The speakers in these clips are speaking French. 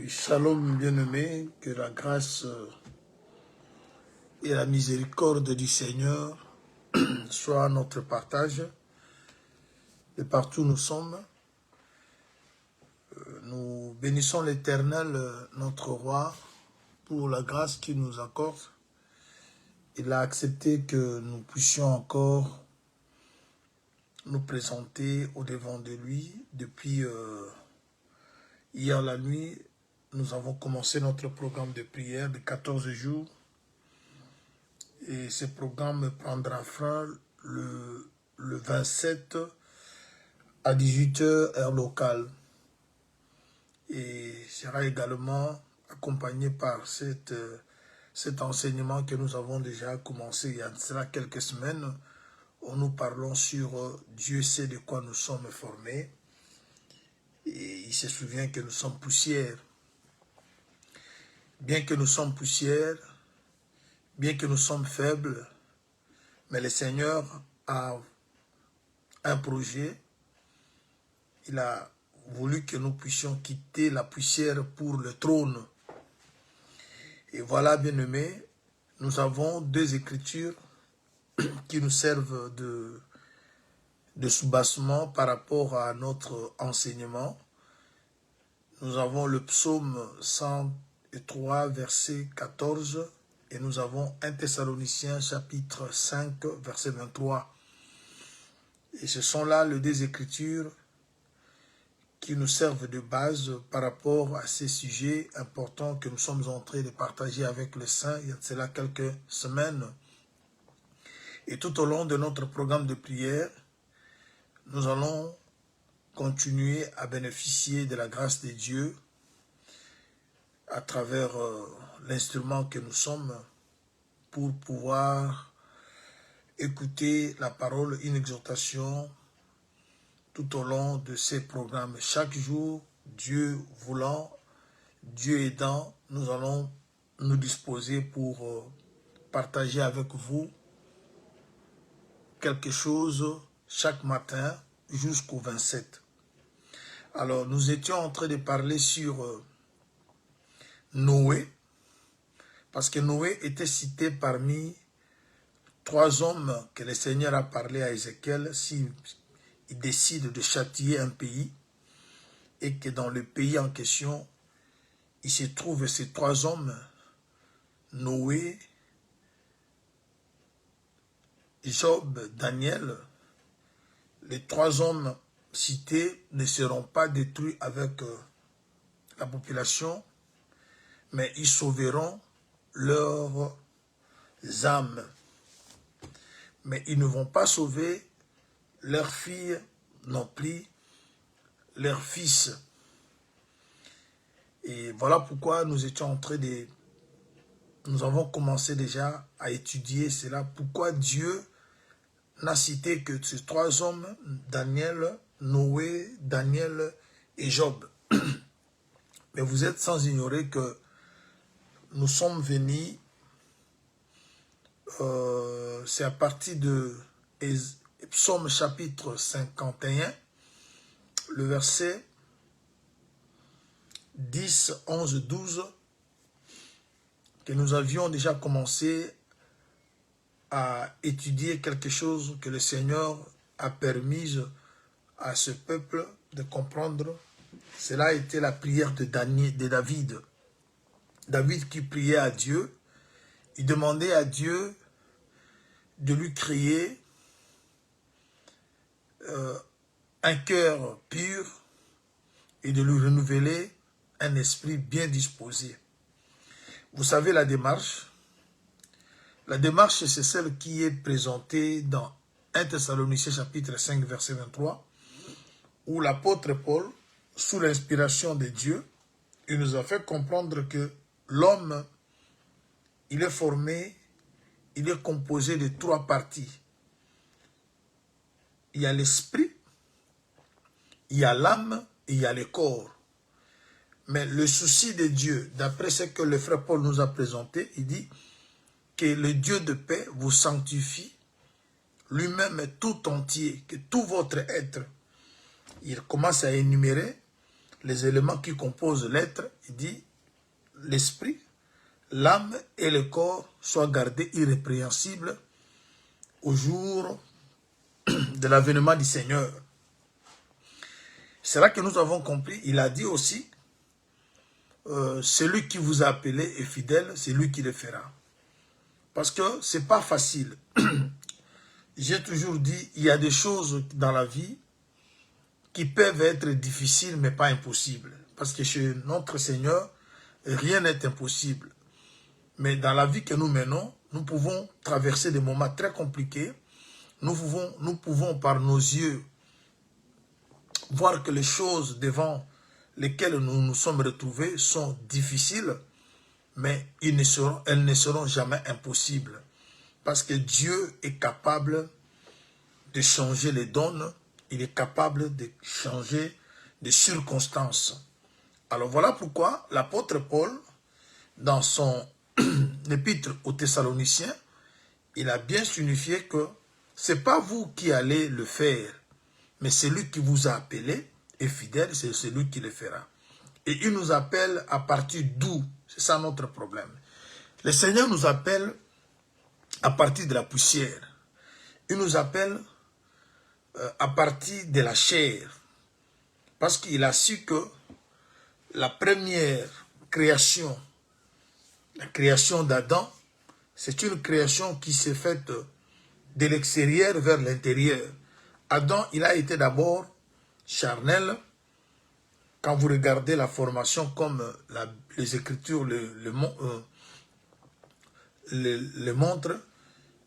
Oui, shalom bien-aimés, que la grâce et la miséricorde du Seigneur soient notre partage. Et partout où nous sommes, nous bénissons l'Éternel, notre Roi, pour la grâce qu'il nous accorde. Il a accepté que nous puissions encore nous présenter au-devant de lui. Depuis hier la nuit, nous avons commencé notre programme de prière de 14 jours. Et ce programme prendra fin le 27 à 18 h heure locale. Et sera également accompagné par cet enseignement que nous avons déjà commencé il y a cela quelques semaines, où nous parlons sur Dieu sait de quoi nous sommes formés. Et il se souvient que nous sommes poussière. Bien que nous sommes poussière, bien que nous sommes faibles, mais le Seigneur a un projet. Il a voulu que nous puissions quitter la poussière pour le trône. Et voilà, bien-aimés, nous avons deux écritures qui nous servent de soubassement par rapport à notre enseignement. Nous avons le psaume 103, verset 14, et nous avons 1 Thessaloniciens, chapitre 5, verset 23. Et ce sont là les deux écritures qui nous servent de base par rapport à ces sujets importants que nous sommes en train de partager avec les saints il y a de cela quelques semaines. Et tout au long de notre programme de prière, nous allons continuer à bénéficier de la grâce de Dieu à travers l'instrument que nous sommes pour pouvoir écouter la parole, une exhortation tout au long de ces programmes. Chaque jour, Dieu voulant, Dieu aidant, nous allons nous disposer pour partager avec vous quelque chose chaque matin jusqu'au 27. Alors, nous étions en train de parler sur Noé, parce que Noé était cité parmi 3 hommes que le Seigneur a parlé à Ézéchiel s'il décide de châtier un pays et que dans le pays en question, il se trouve ces 3 hommes, Noé, Job, Daniel. Les 3 hommes cités ne seront pas détruits avec la population, mais ils sauveront leurs âmes. Mais ils ne vont pas sauver leurs filles non plus, leurs fils. Et voilà pourquoi nous étions en train de... Nous avons commencé déjà à étudier cela. Pourquoi Dieu n'a cité que ces 3 hommes, Daniel, Noé, Daniel et Job. Mais vous êtes sans ignorer que nous sommes venus, c'est à partir de Psaume chapitre 51, le verset 10, 11, 12, que nous avions déjà commencé à étudier quelque chose que le Seigneur a permis à ce peuple de comprendre. Cela a été la prière de David. David qui priait à Dieu, il demandait à Dieu de lui créer un cœur pur et de lui renouveler un esprit bien disposé. Vous savez la démarche. La démarche, c'est celle qui est présentée dans 1 Thessaloniciens chapitre 5, verset 23, où l'apôtre Paul, sous l'inspiration de Dieu, il nous a fait comprendre que l'homme, il est formé, il est composé de 3 parties. Il y a l'esprit, il y a l'âme et il y a le corps. Mais le souci de Dieu, d'après ce que le frère Paul nous a présenté, il dit que le Dieu de paix vous sanctifie lui-même tout entier, que tout votre être. Il commence à énumérer les éléments qui composent l'être, il dit l'esprit, l'âme et le corps soient gardés irrépréhensibles au jour de l'avènement du Seigneur. C'est là que nous avons compris. Il a dit aussi, celui qui vous a appelé est fidèle, c'est lui qui le fera. Parce que ce n'est pas facile. J'ai toujours dit, il y a des choses dans la vie qui peuvent être difficiles, mais pas impossibles. Parce que chez notre Seigneur, rien n'est impossible. Mais dans la vie que nous menons, nous pouvons traverser des moments très compliqués. Nous pouvons par nos yeux voir que les choses devant lesquelles nous nous sommes retrouvés sont difficiles, mais elles ne seront jamais impossibles. Parce que Dieu est capable de changer les donnes, il est capable de changer les circonstances. Alors voilà pourquoi l'apôtre Paul, dans son épître aux Thessaloniciens, il a bien signifié que ce n'est pas vous qui allez le faire, mais celui qui vous a appelé est fidèle, c'est celui qui le fera. Et il nous appelle à partir d'où? C'est ça notre problème. Le Seigneur nous appelle à partir de la poussière. Il nous appelle à partir de la chair. Parce qu'il a su que la première création, la création d'Adam, c'est une création qui s'est faite de l'extérieur vers l'intérieur. Adam, il a été d'abord charnel. Quand vous regardez la formation comme les Écritures le montrent,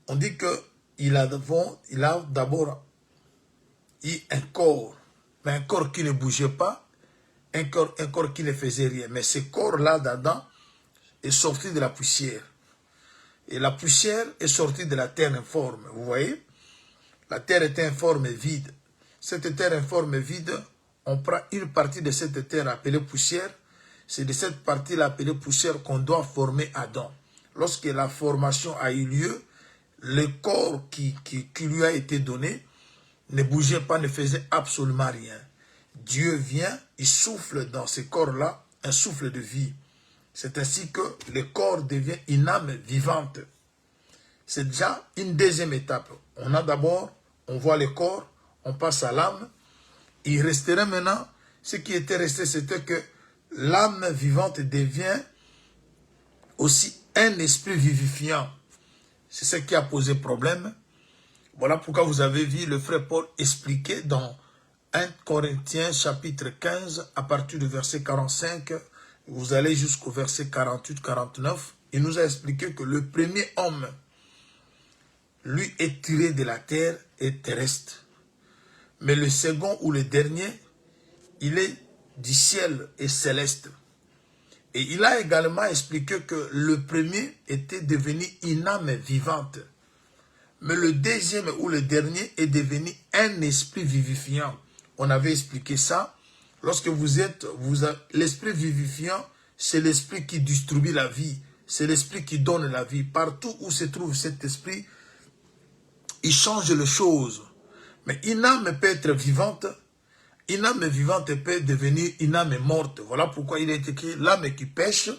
on dit qu'il a d'abord eu un corps, mais un corps qui ne bougeait pas, un corps qui ne faisait rien. Mais ce corps-là d'Adam est sorti de la poussière. Et la poussière est sortie de la terre informe. Vous voyez? La terre était informe et vide. Cette terre informe et vide, on prend une partie de cette terre appelée poussière. C'est de cette partie-là appelée poussière qu'on doit former Adam. Lorsque la formation a eu lieu, le corps qui lui a été donné ne bougeait pas, ne faisait absolument rien. Dieu vient, il souffle dans ce corps-là un souffle de vie. C'est ainsi que le corps devient une âme vivante. C'est déjà une deuxième étape. On a d'abord, on voit le corps, on passe à l'âme. Il resterait maintenant, ce qui était resté, c'était que l'âme vivante devient aussi un esprit vivifiant. C'est ce qui a posé problème. Voilà pourquoi vous avez vu le frère Paul expliquer dans 1 Corinthiens chapitre 15, à partir du verset 45, vous allez jusqu'au verset 48-49. Il nous a expliqué que le premier homme, lui, est tiré de la terre et terrestre. Mais le second ou le dernier, il est du ciel et céleste. Et il a également expliqué que le premier était devenu une âme vivante. Mais le deuxième ou le dernier est devenu un esprit vivifiant. On avait expliqué ça. Lorsque l'esprit vivifiant, c'est l'esprit qui distribue la vie. C'est l'esprit qui donne la vie. Partout où se trouve cet esprit, il change les choses. Mais une âme peut être vivante. Une âme vivante peut devenir une âme morte. Voilà pourquoi il est écrit, l'âme qui pêche,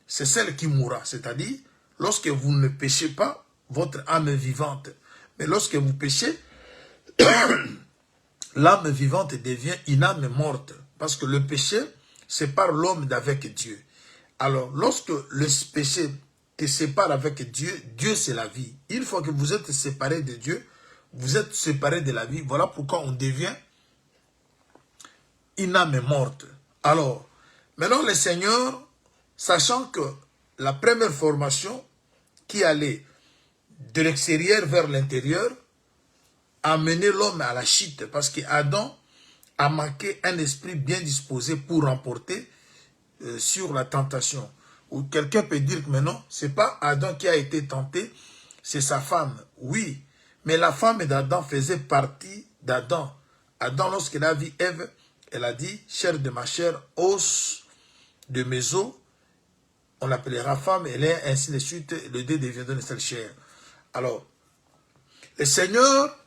c'est celle qui mourra. C'est-à-dire, lorsque vous ne péchez pas, votre âme est vivante. Mais lorsque vous péchez, l'âme vivante devient une âme morte. Parce que le péché sépare l'homme d'avec Dieu. Alors, lorsque le péché te sépare avec Dieu, Dieu c'est la vie. Une fois que vous êtes séparé de Dieu, vous êtes séparé de la vie. Voilà pourquoi on devient une âme morte. Alors, maintenant le Seigneur, sachant que la première formation qui allait de l'extérieur vers l'intérieur, a mené l'homme à la chute. Parce qu'Adam a manqué un esprit bien disposé pour remporter sur la tentation. Ou quelqu'un peut dire que mais non, ce n'est pas Adam qui a été tenté, c'est sa femme. Oui, mais la femme d'Adam faisait partie d'Adam. Adam, lorsqu'il a vu Ève, elle a dit, chair de ma chair, os de mes os, on l'appellera femme, elle est ainsi de suite, le deux deviendra une seule chair. Alors, le Seigneur,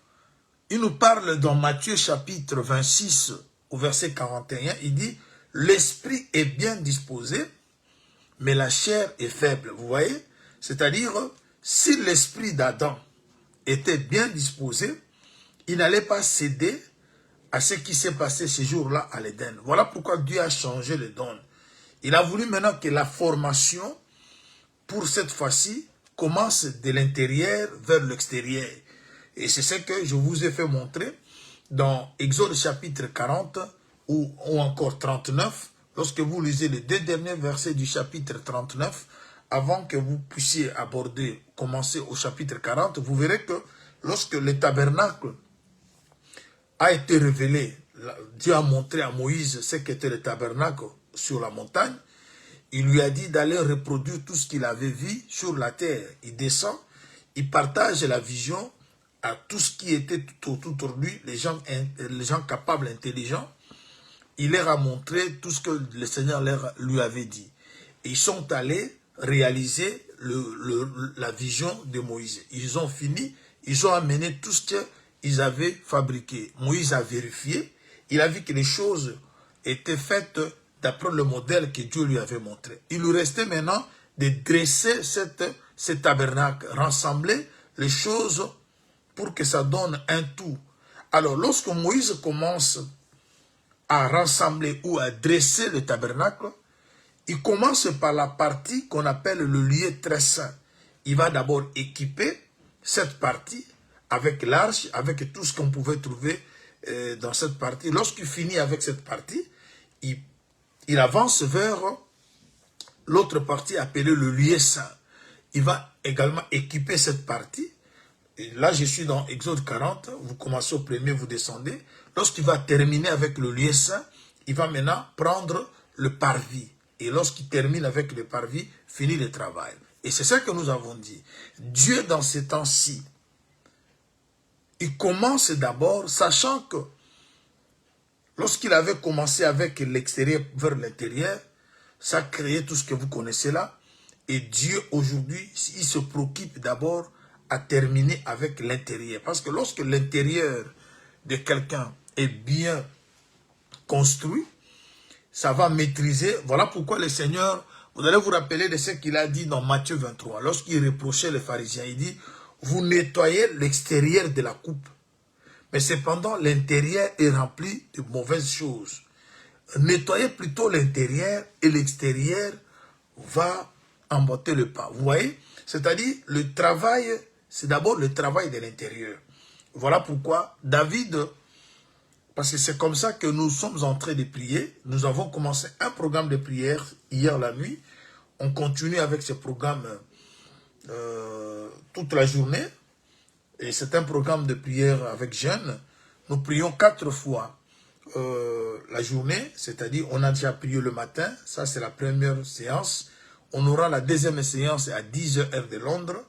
il nous parle dans Matthieu chapitre 26, au verset 41, il dit, l'esprit est bien disposé, mais la chair est faible. Vous voyez? C'est-à-dire, si l'esprit d'Adam était bien disposé, il n'allait pas céder à ce qui s'est passé ce jour-là à l'Éden. Voilà pourquoi Dieu a changé les dons. Il a voulu maintenant que la formation, pour cette fois-ci, commence de l'intérieur vers l'extérieur. Et c'est ce que je vous ai fait montrer dans Exode chapitre 40 ou encore 39. Lorsque vous lisez les 2 derniers versets du chapitre 39, avant que vous puissiez aborder, commencer au chapitre 40, vous verrez que lorsque le tabernacle a été révélé, Dieu a montré à Moïse ce qu'était le tabernacle sur la montagne. Il lui a dit d'aller reproduire tout ce qu'il avait vu sur la terre. Il descend, il partage la vision à tout ce qui était tout autour de lui, les gens capables, intelligents. Il leur a montré tout ce que le Seigneur lui avait dit. Et ils sont allés réaliser la vision de Moïse. Ils ont fini, ils ont amené tout ce qu'ils avaient fabriqué. Moïse a vérifié, il a vu que les choses étaient faites d'après le modèle que Dieu lui avait montré. Il lui restait maintenant de dresser ce tabernacle, rassembler les choses pour que ça donne un tout. Alors, lorsque Moïse commence à rassembler ou à dresser le tabernacle, il commence par la partie qu'on appelle le lieu très saint. Il va d'abord équiper cette partie avec l'arche, avec tout ce qu'on pouvait trouver dans cette partie. Lorsqu'il finit avec cette partie, il avance vers l'autre partie appelée le lieu saint. Il va également équiper cette partie. Et là, je suis dans Exode 40. Vous commencez au premier, vous descendez. Lorsqu'il va terminer avec le lieu saint, il va maintenant prendre le parvis. Et lorsqu'il termine avec le parvis, finit le travail. Et c'est ça que nous avons dit. Dieu, dans ces temps-ci, il commence d'abord, sachant que lorsqu'il avait commencé avec l'extérieur vers l'intérieur, ça créait tout ce que vous connaissez là. Et Dieu, aujourd'hui, il se préoccupe d'abord à terminer avec l'intérieur. Parce que lorsque l'intérieur de quelqu'un est bien construit, ça va maîtriser. Voilà pourquoi le Seigneur, vous allez vous rappeler de ce qu'il a dit dans Matthieu 23. Lorsqu'il reprochait les pharisiens, il dit, vous nettoyez l'extérieur de la coupe, mais cependant l'intérieur est rempli de mauvaises choses. Nettoyez plutôt l'intérieur et l'extérieur va emboîter le pas. Vous voyez? C'est-à-dire, le travail, c'est d'abord le travail de l'intérieur. Voilà pourquoi David, parce que c'est comme ça que nous sommes en train de prier. Nous avons commencé un programme de prière hier la nuit. On continue avec ce programme toute la journée. Et c'est un programme de prière avec jeûne. Nous prions 4 fois la journée, c'est-à-dire on a déjà prié le matin. Ça, c'est la première séance. On aura la deuxième séance à 10h heure de Londres.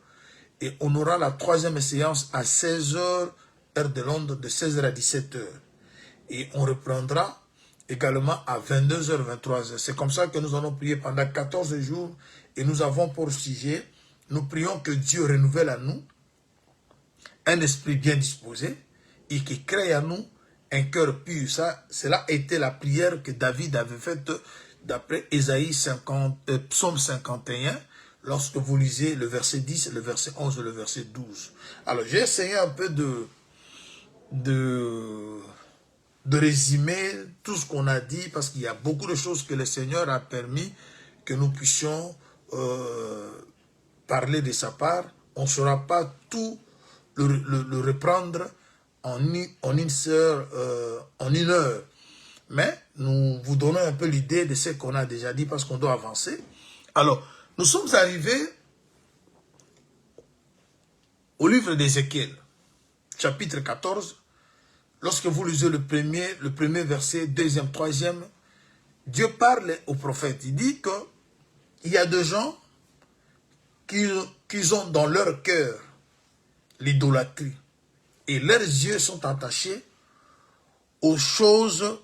Et on aura la troisième séance à 16h heure de Londres, de 16h à 17h. Et on reprendra également à 22h, 23h. C'est comme ça que nous allons prier pendant 14 jours. Et nous avons pour sujet, nous prions que Dieu renouvelle à nous un esprit bien disposé et qui crée à nous un cœur pur. Cela était la prière que David avait faite d'après Ésaïe 50, Psaume 51, lorsque vous lisez le verset 10, le verset 11 et le verset 12. Alors j'ai essayé un peu de résumer tout ce qu'on a dit, parce qu'il y a beaucoup de choses que le Seigneur a permis que nous puissions parler de sa part. On ne saura pas tout le reprendre en une heure. Mais nous vous donnons un peu l'idée de ce qu'on a déjà dit, parce qu'on doit avancer. Alors, nous sommes arrivés au livre d'Ézéchiel, chapitre 14. Lorsque vous lisez le premier verset, deuxième, troisième, Dieu parle au prophète. Il dit qu'il y a des gens qui ont dans leur cœur l'idolâtrie. Et leurs yeux sont attachés aux choses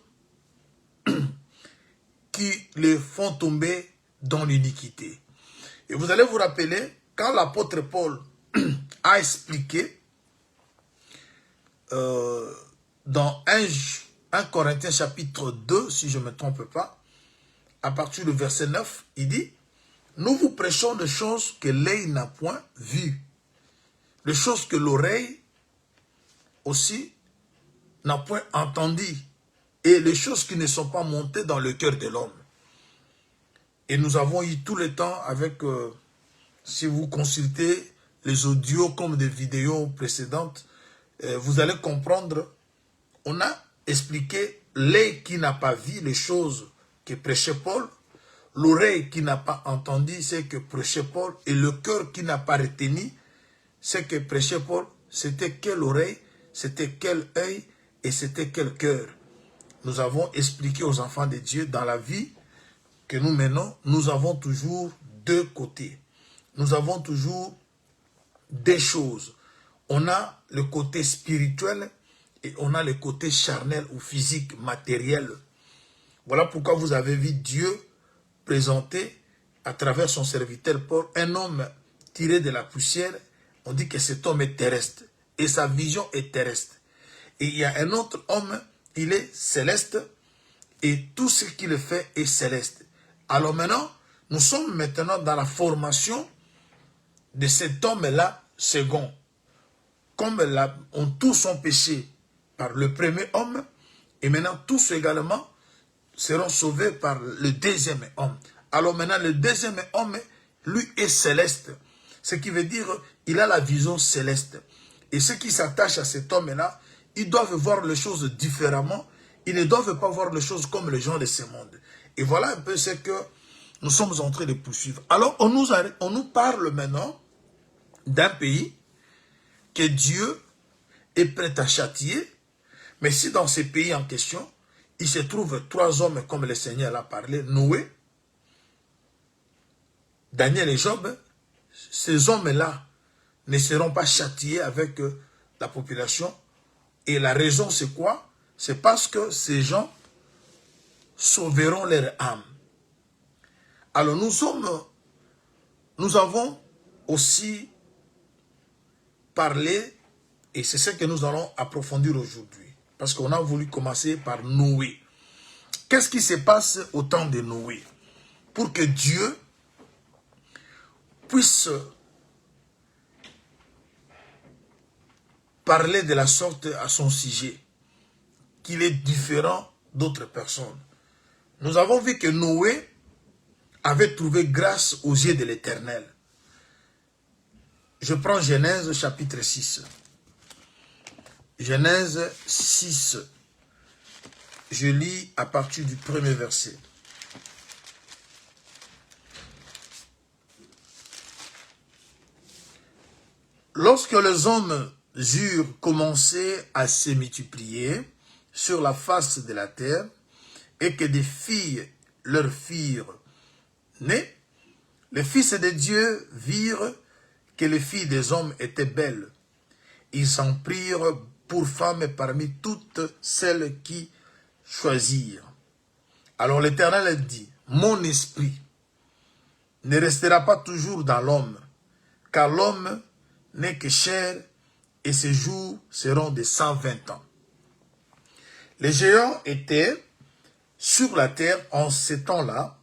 qui les font tomber dans l'iniquité. Et vous allez vous rappeler, quand l'apôtre Paul a expliqué dans 1 Corinthiens chapitre 2, si je ne me trompe pas, à partir du verset 9, il dit, nous vous prêchons des choses que l'œil n'a point vues, des choses que l'oreille aussi n'a point entendues, et les choses qui ne sont pas montées dans le cœur de l'homme. Et nous avons eu tout le temps avec, si vous consultez les audios comme des vidéos précédentes, vous allez comprendre, on a expliqué l'œil qui n'a pas vu les choses que prêchait Paul, l'oreille qui n'a pas entendu ce que prêchait Paul, et le cœur qui n'a pas retenu ce que prêchait Paul. C'était quelle oreille, c'était quel œil et c'était quel cœur. Nous avons expliqué aux enfants de Dieu, dans la vie que nous menons, nous avons toujours deux côtés. Nous avons toujours des choses. On a le côté spirituel et on a le côté charnel ou physique, matériel. Voilà pourquoi vous avez vu Dieu présenter à travers son serviteur Paul un homme tiré de la poussière. On dit que cet homme est terrestre et sa vision est terrestre. Et il y a un autre homme, il est céleste et tout ce qu'il fait est céleste. Alors maintenant, nous sommes maintenant dans la formation de cet homme-là second. Comme on tous sont péchés par le premier homme, et maintenant tous également seront sauvés par le deuxième homme. Alors maintenant, le deuxième homme, lui, est céleste. Ce qui veut dire, il a la vision céleste. Et ceux qui s'attachent à cet homme-là, ils doivent voir les choses différemment. Ils ne doivent pas voir les choses comme les gens de ce monde. Et voilà un peu ce que nous sommes en train de poursuivre. Alors, on nous parle maintenant d'un pays que Dieu est prêt à châtier. Mais si dans ces pays en question, il se trouve trois hommes comme le Seigneur l'a parlé, Noé, Daniel et Job, ces hommes-là ne seront pas châtiés avec la population. Et la raison c'est quoi? C'est parce que ces gens sauveront leur âme. Alors nous avons aussi parlé, et c'est ce que nous allons approfondir aujourd'hui. Parce qu'on a voulu commencer par Noé. Qu'est-ce qui se passe au temps de Noé? Pour que Dieu puisse parler de la sorte à son sujet, qu'il est différent d'autres personnes. Nous avons vu que Noé avait trouvé grâce aux yeux de l'Éternel. Je prends Genèse chapitre 6. Genèse 6. Je lis à partir du premier verset. Lorsque les hommes eurent commencé à se multiplier sur la face de la terre, et que des filles leur firent nées, les fils de Dieu virent que les filles des hommes étaient belles. Ils s'en prirent pour femmes parmi toutes celles qui choisirent. Alors l'Éternel dit, mon esprit ne restera pas toujours dans l'homme, car l'homme n'est que chair et ses jours seront de 120 ans. Les géants étaient sur la terre en ce temps-là.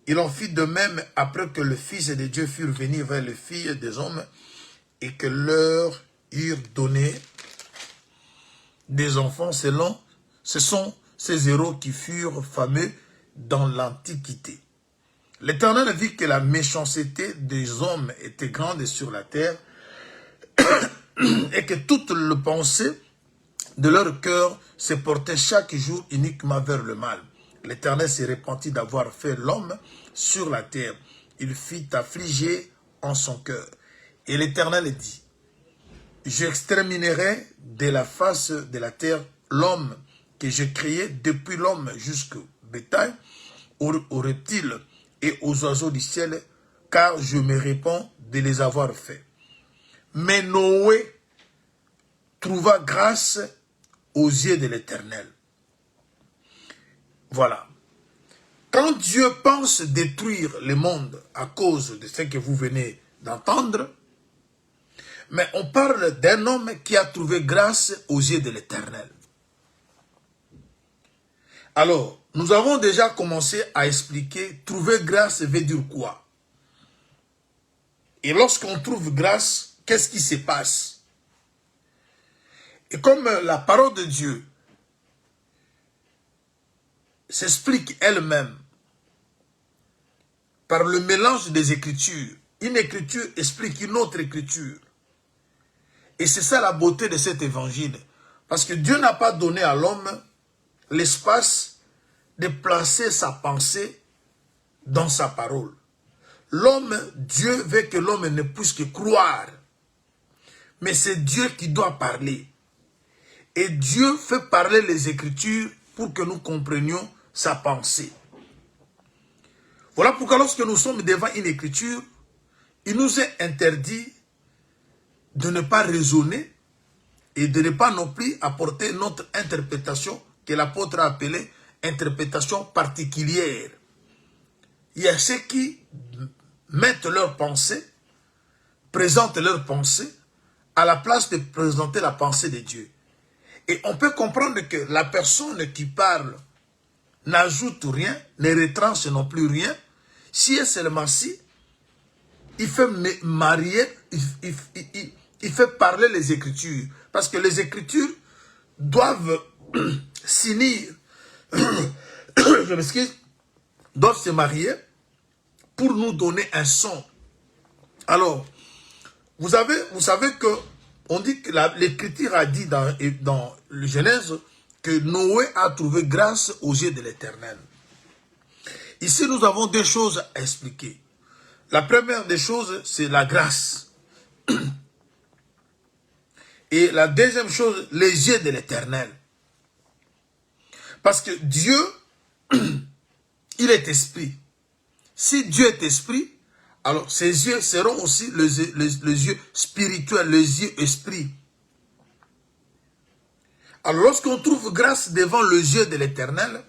Il en fit de même après que les fils de Dieu furent venus vers les filles des hommes et que leur eurent donné des enfants selon, ce sont ces héros qui furent fameux dans l'Antiquité. L'Éternel vit que la méchanceté des hommes était grande sur la terre et que toute la pensée de leur cœur se portait chaque jour uniquement vers le mal. L'Éternel se repentit d'avoir fait l'homme sur la terre. Il fit affliger en son cœur. Et l'Éternel dit, j'exterminerai de la face de la terre l'homme que j'ai créé, depuis l'homme jusqu'au bétail, aux reptiles et aux oiseaux du ciel, car je me répands de les avoir faits. Mais Noé trouva grâce aux yeux de l'Éternel. Voilà. Quand Dieu pense détruire le monde à cause de ce que vous venez d'entendre, mais on parle d'un homme qui a trouvé grâce aux yeux de l'Éternel. Alors, nous avons déjà commencé à expliquer trouver grâce veut dire quoi. Et lorsqu'on trouve grâce, qu'est-ce qui se passe? Et comme la parole de Dieu s'explique elle-même par le mélange des Écritures, une écriture explique une autre écriture. Et c'est ça la beauté de cet évangile. Parce que Dieu n'a pas donné à l'homme l'espace de placer sa pensée dans sa parole. L'homme, Dieu veut que l'homme ne puisse que croire. Mais c'est Dieu qui doit parler. Et Dieu fait parler les Écritures pour que nous comprenions sa pensée. Voilà pourquoi lorsque nous sommes devant une écriture, il nous est interdit de ne pas raisonner et de ne pas non plus apporter notre interprétation que l'apôtre a appelée interprétation particulière. Il y a ceux qui mettent leurs pensées, présentent leurs pensées à la place de présenter la pensée de Dieu. Et on peut comprendre que la personne qui parle n'ajoute rien, ne retranche non plus rien, si et seulement si il fait marier, il fait parler les Écritures. Parce que les Écritures doivent s'unir, je m'excuse, doivent se marier pour nous donner un son. Alors, vous savez que on dit que l'Écriture a dit dans le Genèse que Noé a trouvé grâce aux yeux de l'Éternel. Ici, nous avons deux choses à expliquer. La première des choses, c'est la grâce. Et la deuxième chose, les yeux de l'Éternel. Parce que Dieu, il est esprit. Si Dieu est esprit, alors ses yeux seront aussi les yeux spirituels, les yeux esprit. Alors lorsqu'on trouve grâce devant les yeux de l'Éternel,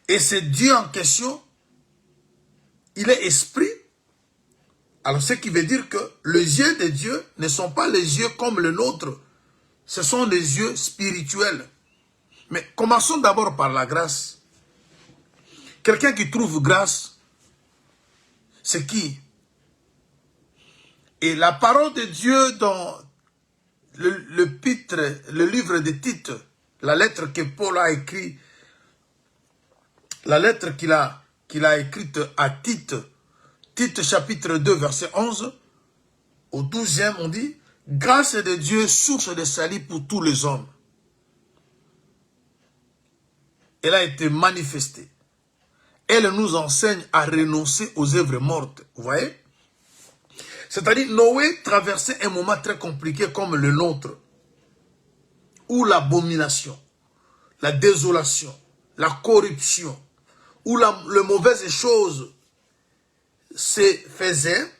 et c'est Dieu en question, il est esprit, alors ce qui veut dire que les yeux de Dieu ne sont pas les yeux comme le nôtre, ce sont des yeux spirituels. Mais commençons d'abord par la grâce. Quelqu'un qui trouve grâce, c'est qui? Et la parole de Dieu dans le livre de Tite, la lettre que Paul a écrite, la lettre qu'il a écrite à Tite, Tite chapitre 2 verset 11, au 12e on dit, grâce de Dieu, source de salut pour tous les hommes. Elle a été manifestée. Elle nous enseigne à renoncer aux œuvres mortes. Vous voyez? C'est-à-dire, Noé traversait un moment très compliqué comme le nôtre, où l'abomination, la désolation, la corruption, où les mauvaises choses se faisaient.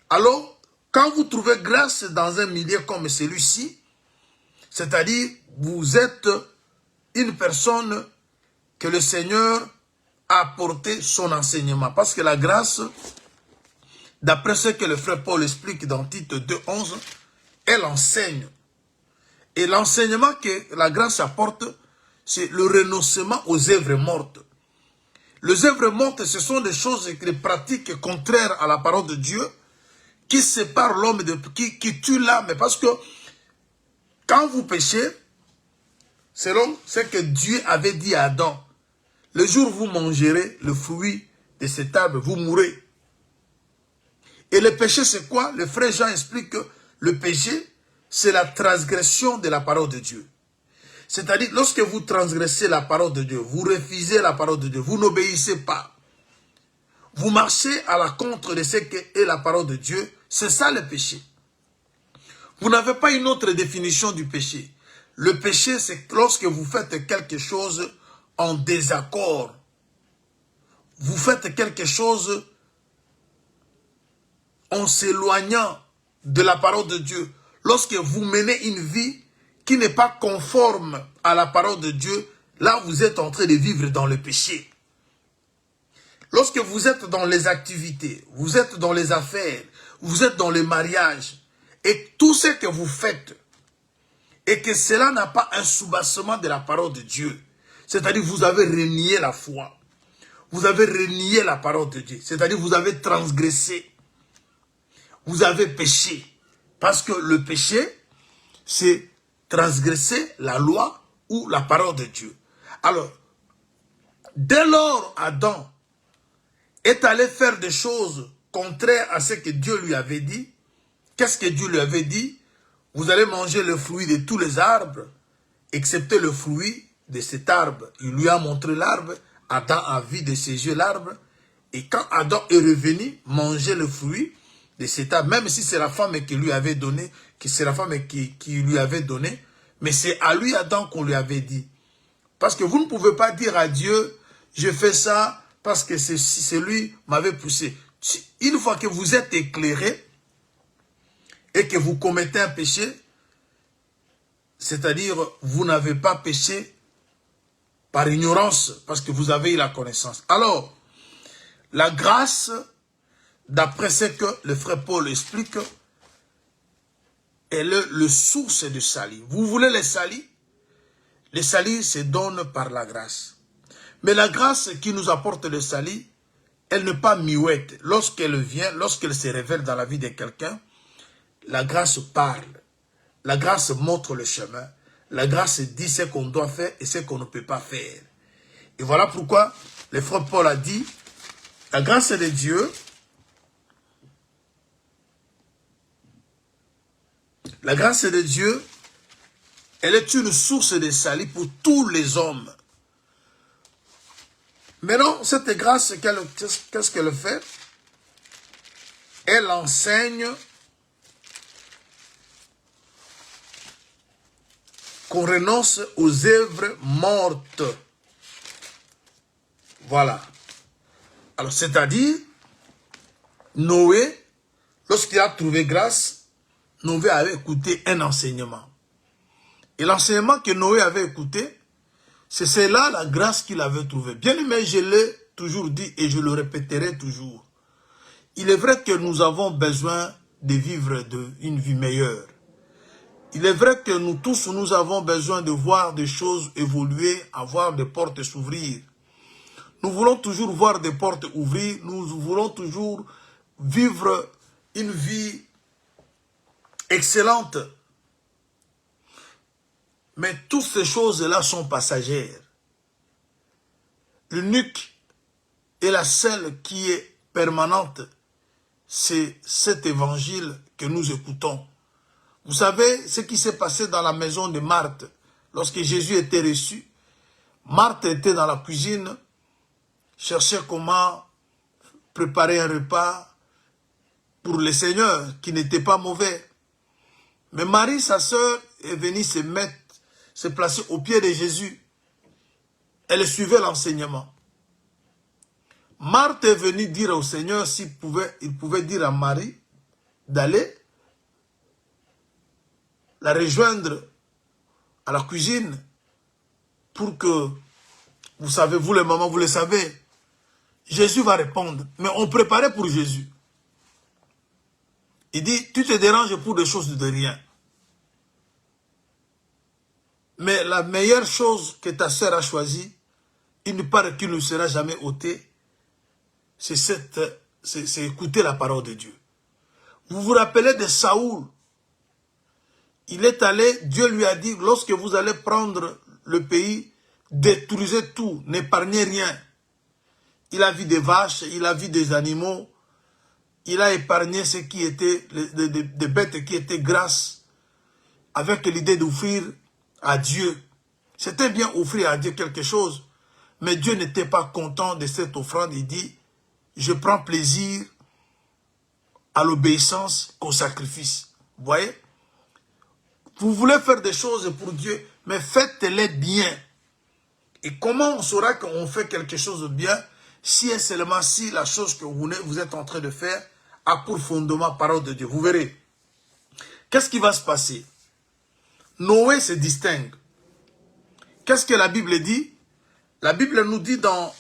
Alors, quand vous trouvez grâce dans un milieu comme celui-ci, c'est-à-dire, vous êtes une personne que le Seigneur a apporté son enseignement. Parce que la grâce, d'après ce que le frère Paul explique dans Tite 2.11, elle enseigne. Et l'enseignement que la grâce apporte, c'est le renoncement aux œuvres mortes. Les œuvres mortes, ce sont des choses, des pratiques contraires à la parole de Dieu, qui séparent l'homme, qui tuent l'âme. Parce que quand vous péchez, selon ce que Dieu avait dit à Adam, le jour où vous mangerez le fruit de cet arbre, vous mourrez. Et le péché, c'est quoi? Le frère Jean explique que le péché, c'est la transgression de la parole de Dieu. C'est-à-dire, lorsque vous transgressez la parole de Dieu, vous refusez la parole de Dieu, vous n'obéissez pas. Vous marchez à la contre de ce qu'est la parole de Dieu, c'est ça le péché. Vous n'avez pas une autre définition du péché. Le péché, c'est lorsque vous faites quelque chose en désaccord. Vous faites quelque chose en s'éloignant de la parole de Dieu. Lorsque vous menez une vie qui n'est pas conforme à la parole de Dieu, là vous êtes en train de vivre dans le péché. Lorsque vous êtes dans les activités, vous êtes dans les affaires, vous êtes dans le mariage, et tout ce que vous faites, et que cela n'a pas un soubassement de la parole de Dieu, C'est-à-dire vous avez renié la foi. Vous avez renié la parole de Dieu. C'est-à-dire vous avez transgressé. Vous avez péché. Parce que le péché, c'est transgresser la loi ou la parole de Dieu. Alors, dès lors, Adam est allé faire des choses contraires à ce que Dieu lui avait dit. Qu'est-ce que Dieu lui avait dit? Vous allez manger le fruit de tous les arbres, excepté le fruit de cet arbre. Il lui a montré l'arbre. Adam a vu de ses yeux l'arbre. Et quand Adam est revenu manger le fruit de cet arbre, même si c'est la femme qui lui avait donné, qui lui avait donné, mais c'est à lui, Adam, qu'on lui avait dit. Parce que vous ne pouvez pas dire à Dieu, je fais ça parce que c'est lui m'avait poussé. Une fois que vous êtes éclairé et que vous commettez un péché, c'est-à-dire vous n'avez pas péché par ignorance, parce que vous avez eu la connaissance. Alors, la grâce, d'après ce que le frère Paul explique, est le source du salut. Vous voulez le salut? Le salut se donne par la grâce. Mais la grâce qui nous apporte le salut, elle n'est pas muette. Lorsqu'elle vient, lorsqu'elle se révèle dans la vie de quelqu'un, la grâce parle. La grâce montre le chemin. La grâce dit ce qu'on doit faire et ce qu'on ne peut pas faire. Et voilà pourquoi le frère Paul a dit, la grâce de Dieu, la grâce de Dieu, elle est une source de salut pour tous les hommes. Maintenant, cette grâce, qu'est-ce qu'elle fait? Elle enseigne qu'on renonce aux œuvres mortes. Voilà. Alors, c'est-à-dire, Noé, lorsqu'il a trouvé grâce, Noé avait écouté un enseignement. Et l'enseignement que Noé avait écouté, c'est là la grâce qu'il avait trouvée. Bien aimé, je l'ai toujours dit et je le répéterai toujours. Il est vrai que nous avons besoin de vivre une vie meilleure. Il est vrai que nous tous, nous avons besoin de voir des choses évoluer, avoir des portes s'ouvrir. Nous voulons toujours voir des portes ouvrir, nous voulons toujours vivre une vie excellente. Mais toutes ces choses-là sont passagères. L'unique et la seule qui est permanente, c'est cet évangile que nous écoutons. Vous savez ce qui s'est passé dans la maison de Marthe lorsque Jésus était reçu. Marthe était dans la cuisine, cherchait comment préparer un repas pour le Seigneur qui n'était pas mauvais. Mais Marie, sa sœur, est venue se placer au pied de Jésus. Elle suivait l'enseignement. Marthe est venue dire au Seigneur il pouvait dire à Marie d'aller la rejoindre à la cuisine pour que, vous savez, vous les mamans, vous le savez, Jésus va répondre. Mais on préparait pour Jésus. Il dit, tu te déranges pour des choses de rien. Mais la meilleure chose que ta sœur a choisie, il ne paraît qu'il ne sera jamais ôté, c'est écouter la parole de Dieu. Vous vous rappelez de Saoul? Il est allé, Dieu lui a dit, lorsque vous allez prendre le pays, détruisez tout, n'épargnez rien. Il a vu des vaches, il a vu des animaux, il a épargné ce qui était, des bêtes qui étaient grasses, avec l'idée d'offrir à Dieu. C'était bien offrir à Dieu quelque chose, mais Dieu n'était pas content de cette offrande. Il dit, je prends plaisir à l'obéissance qu'au sacrifice. Vous voyez? Vous voulez faire des choses pour Dieu, mais faites-les bien. Et comment on saura qu'on fait quelque chose de bien si et seulement si la chose que vous êtes en train de faire a pour fondement parole de Dieu. Vous verrez. Qu'est-ce qui va se passer? Noé se distingue. Qu'est-ce que la Bible dit? La Bible nous dit dans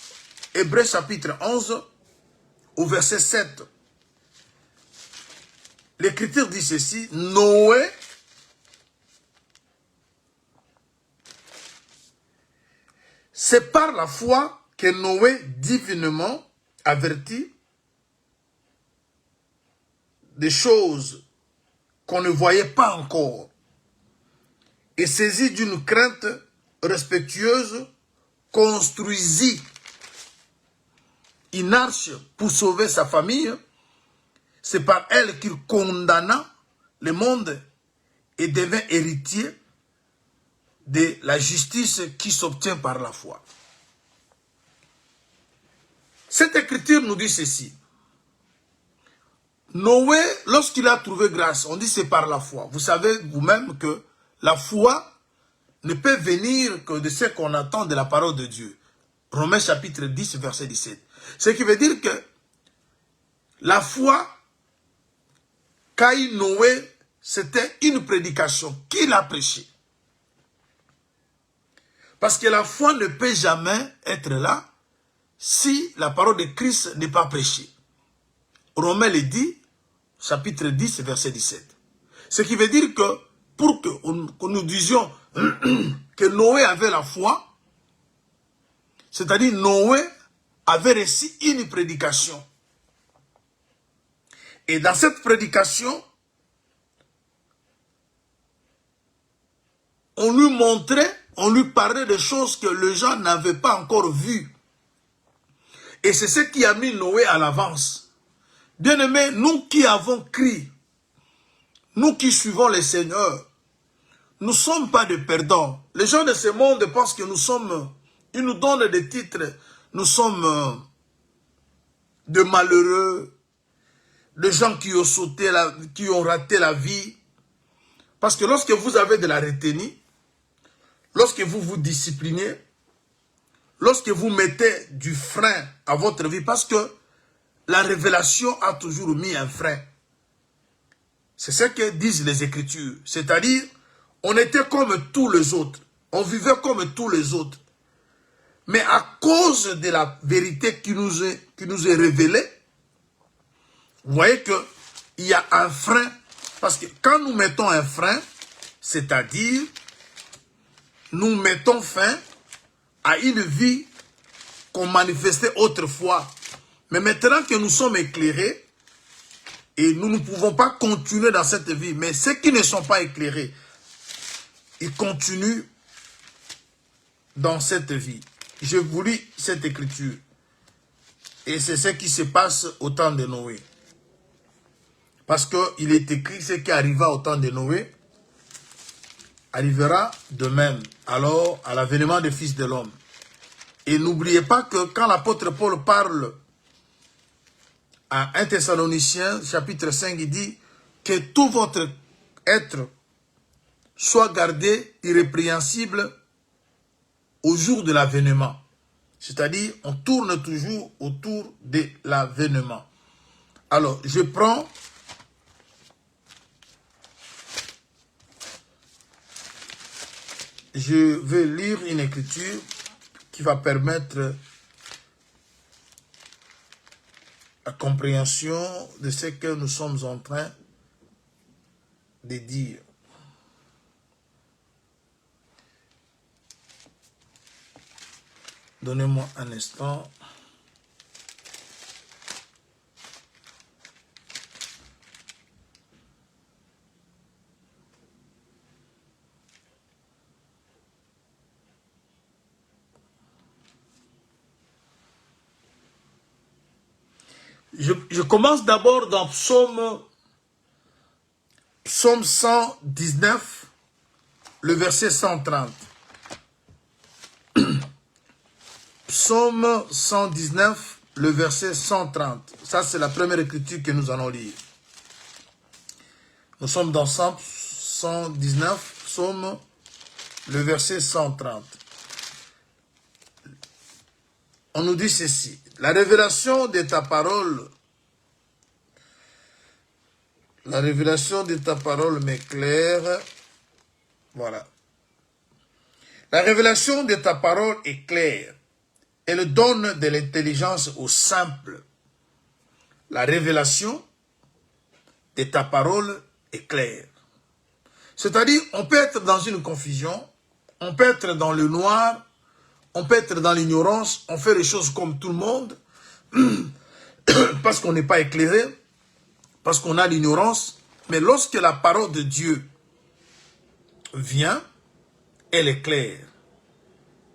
Hébreux chapitre 11, au verset 7. L'Écriture dit ceci, Noé C'est par la foi que Noé, divinement averti des choses qu'on ne voyait pas encore, et saisi d'une crainte respectueuse, construisit une arche pour sauver sa famille. C'est par elle qu'il condamna le monde et devint héritier de la justice qui s'obtient par la foi. Cette écriture nous dit ceci. Noé, lorsqu'il a trouvé grâce, on dit c'est par la foi. Vous savez vous-même que la foi ne peut venir que de ce qu'on attend de la parole de Dieu. Romains chapitre 10, verset 17. Ce qui veut dire que la foi, Caïn Noé, c'était une prédication qu'il a prêchée. Parce que la foi ne peut jamais être là si la parole de Christ n'est pas prêchée. Romains le dit, chapitre 10, verset 17. Ce qui veut dire que pour que nous disions que Noé avait la foi, c'est-à-dire Noé avait reçu une prédication. Et dans cette prédication, on lui montrait, on lui parlait de choses que les gens n'avaient pas encore vues. Et c'est ce qui a mis Noé à l'avance. Bien-aimés, nous qui avons crié, nous qui suivons le Seigneur, nous ne sommes pas des perdants. Les gens de ce monde pensent que nous sommes, ils nous donnent des titres, nous sommes de malheureux, de gens qui ont sauté, qui ont raté la vie. Parce que lorsque vous avez de la retenue, lorsque vous vous disciplinez, lorsque vous mettez du frein à votre vie, parce que la révélation a toujours mis un frein. C'est ce que disent les Écritures. C'est-à-dire, on était comme tous les autres. On vivait comme tous les autres. Mais à cause de la vérité qui nous est révélée, vous voyez qu'il y a un frein. Parce que quand nous mettons un frein, c'est-à-dire, nous mettons fin à une vie qu'on manifestait autrefois. Mais maintenant que nous sommes éclairés, et nous ne pouvons pas continuer dans cette vie, mais ceux qui ne sont pas éclairés, ils continuent dans cette vie. Je vous lis cette écriture. Et c'est ce qui se passe au temps de Noé. Parce qu'il est écrit, ce qui arriva au temps de Noé, arrivera de même, alors à l'avènement des fils de l'homme. Et n'oubliez pas que quand l'apôtre Paul parle à 1 Thessaloniciens, chapitre 5, il dit que tout votre être soit gardé irrépréhensible au jour de l'avènement. C'est-à-dire, on tourne toujours autour de l'avènement. Alors, je prends je vais lire une écriture qui va permettre la compréhension de ce que nous sommes en train de dire. Donnez-moi un instant. Je commence d'abord dans Psaume 119, le verset 130. Psaume 119, le verset 130. Ça, c'est la première écriture que nous allons lire. Nous sommes dans Psaume 119, Psaume, le verset 130. On nous dit ceci. La révélation de ta parole m'éclaire. Voilà. La révélation de ta parole est claire. Elle donne de l'intelligence aux simples. La révélation de ta parole est claire. C'est-à-dire, on peut être dans une confusion, on peut être dans le noir, on peut être dans l'ignorance, on fait les choses comme tout le monde, parce qu'on n'est pas éclairé, parce qu'on a l'ignorance. Mais lorsque la parole de Dieu vient, elle est claire.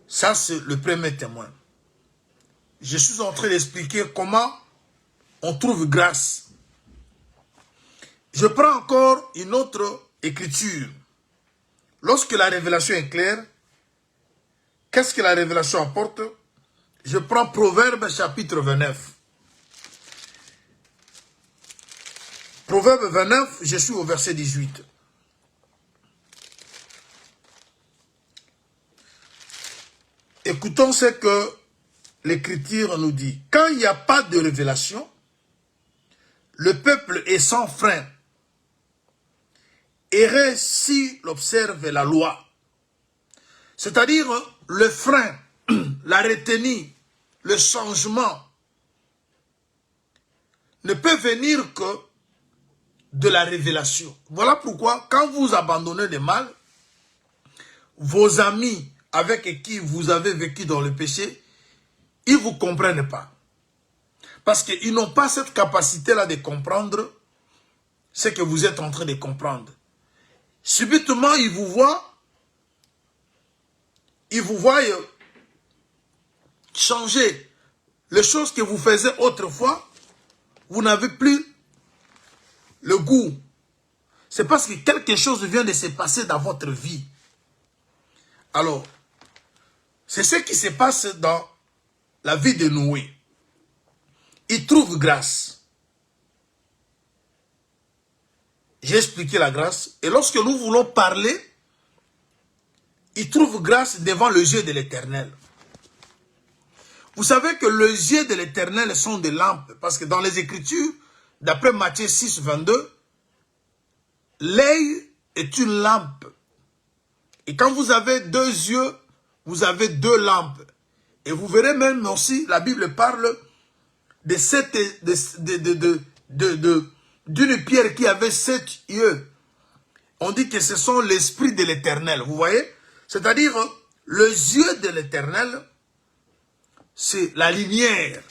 Ça, c'est le premier témoin. Je suis en train d'expliquer comment on trouve grâce. Je prends encore une autre écriture. Lorsque la révélation est claire, qu'est-ce que la révélation apporte? Je prends Proverbe chapitre 29. Proverbe 29, je suis au verset 18. Écoutons ce que l'Écriture nous dit. Quand il n'y a pas de révélation, le peuple est sans frein. Errer s'il observe la loi. C'est-à-dire le frein, la retenue, le changement ne peut venir que de la révélation. Voilà pourquoi quand vous abandonnez le mal, vos amis avec qui vous avez vécu dans le péché, ils ne vous comprennent pas. Parce qu'ils n'ont pas cette capacité-là de comprendre ce que vous êtes en train de comprendre. Subitement, ils vous voient changer les choses que vous faisiez autrefois, vous n'avez plus le goût. C'est parce que quelque chose vient de se passer dans votre vie. Alors, c'est ce qui se passe dans la vie de Noé. Il trouve grâce. J'ai expliqué la grâce. Et lorsque nous voulons parler, il trouve grâce devant le yeux de l'Éternel. Vous savez que les yeux de l'Éternel sont des lampes. Parce que dans les Écritures, d'après Matthieu 6, 22, l'œil est une lampe. Et quand vous avez deux yeux, vous avez deux lampes. Et vous verrez même aussi, la Bible parle de d'une pierre qui avait 7 yeux. On dit que ce sont l'esprit de l'Éternel. Vous voyez? C'est-à-dire, les yeux de l'Éternel, c'est la lumière.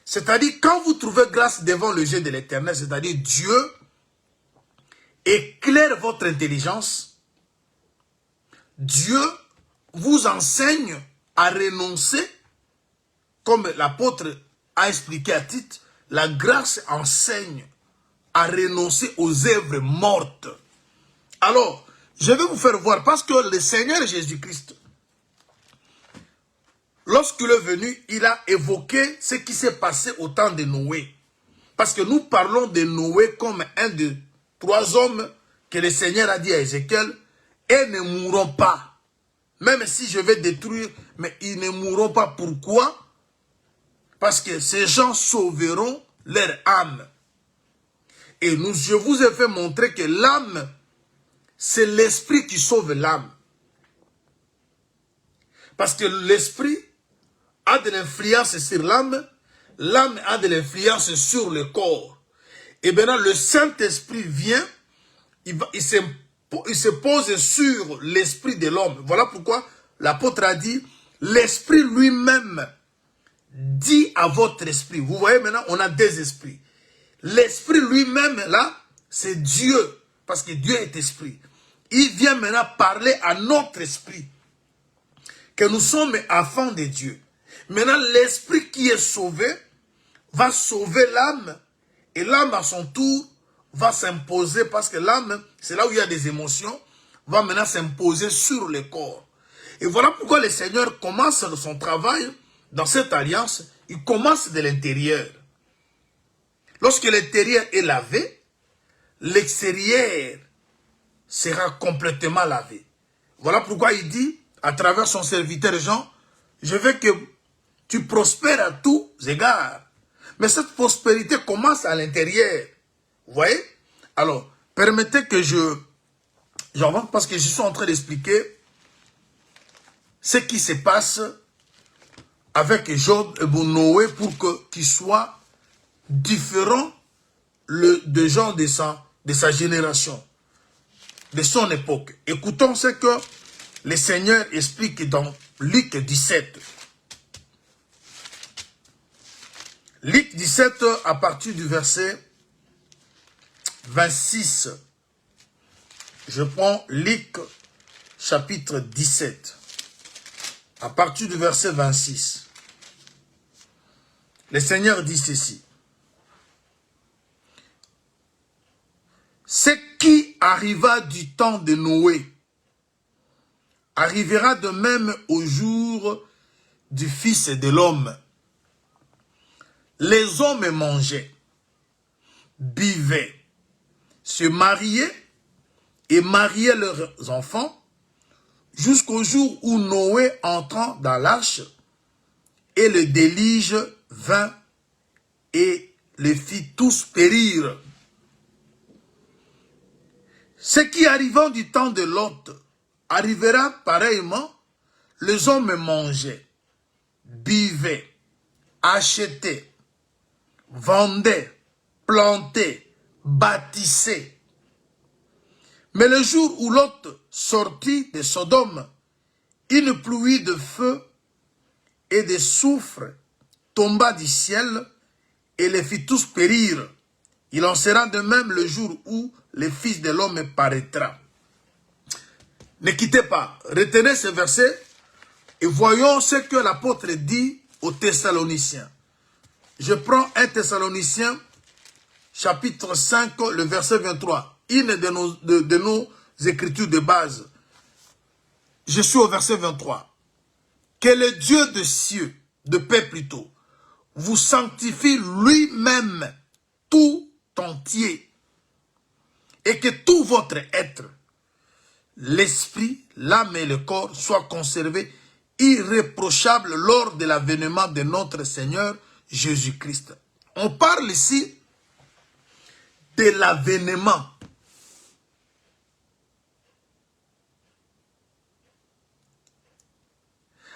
C'est-à-dire, quand vous trouvez grâce devant les yeux de l'Éternel, c'est-à-dire Dieu éclaire votre intelligence, Dieu vous enseigne à renoncer, comme l'apôtre a expliqué à Tite, la grâce enseigne à renoncer aux œuvres mortes. Alors, je vais vous faire voir, parce que le Seigneur Jésus-Christ, lorsqu'il est venu, il a évoqué ce qui s'est passé au temps de Noé. Parce que nous parlons de Noé comme un des 3 hommes que le Seigneur a dit à Ézéchiel, et ne mourront pas. Même si je vais détruire, mais ils ne mourront pas. Pourquoi? Parce que ces gens sauveront leur âme. Et je vous ai fait montrer que l'âme, c'est l'esprit qui sauve l'âme. Parce que l'esprit a de l'influence sur l'âme, l'âme a de l'influence sur le corps. Et maintenant, le Saint-Esprit vient, il se pose sur l'esprit de l'homme. Voilà pourquoi l'apôtre a dit, l'esprit lui-même dit à votre esprit. Vous voyez maintenant, on a 2 esprits. L'esprit lui-même, là, c'est Dieu. Parce que Dieu est esprit. Il vient maintenant parler à notre esprit. Que nous sommes enfants de Dieu. Maintenant, l'esprit qui est sauvé va sauver l'âme. Et l'âme, à son tour, va s'imposer. Parce que l'âme, c'est là où il y a des émotions, va maintenant s'imposer sur le corps. Et voilà pourquoi le Seigneur commence son travail dans cette alliance. Il commence de l'intérieur. Lorsque l'intérieur est lavé, l'extérieur sera complètement lavé. Voilà pourquoi il dit, à travers son serviteur Jean, je veux que tu prospères à tous égards. Mais cette prospérité commence à l'intérieur. Vous voyez? Alors, permettez que j'avance parce que je suis en train d'expliquer ce qui se passe avec Job et Noé pour qu'il soit différent de gens de sa génération, de son époque. Écoutons ce que le Seigneur explique dans Luc 17. Luc 17 à partir du verset 26. Je prends Luc chapitre 17. À partir du verset 26. Le Seigneur dit ceci. Ce qui arriva du temps de Noé arrivera de même au jour du Fils de l'homme. Les hommes mangeaient, buvaient, se mariaient et mariaient leurs enfants jusqu'au jour où Noé entra dans l'arche et le déluge vint et les fit tous périr. Ce qui arrivant du temps de Lot arrivera pareillement. Les hommes mangeaient, buvaient, achetaient, vendaient, plantaient, bâtissaient. Mais le jour où Lot sortit de Sodome, une pluie de feu et de soufre tomba du ciel et les fit tous périr. Il en sera de même le jour où le Fils de l'homme paraîtra. Ne quittez pas, retenez ce verset et voyons ce que l'apôtre dit aux Thessaloniciens. Je prends 1 Thessaloniciens, chapitre 5, le verset 23. Une de nos écritures de base. Je suis au verset 23. Que le Dieu de cieux, de paix plutôt, vous sanctifie lui-même tout entier. Et que tout votre être, l'esprit, l'âme et le corps soient conservés irréprochables lors de l'avènement de notre Seigneur Jésus-Christ. On parle ici de l'avènement.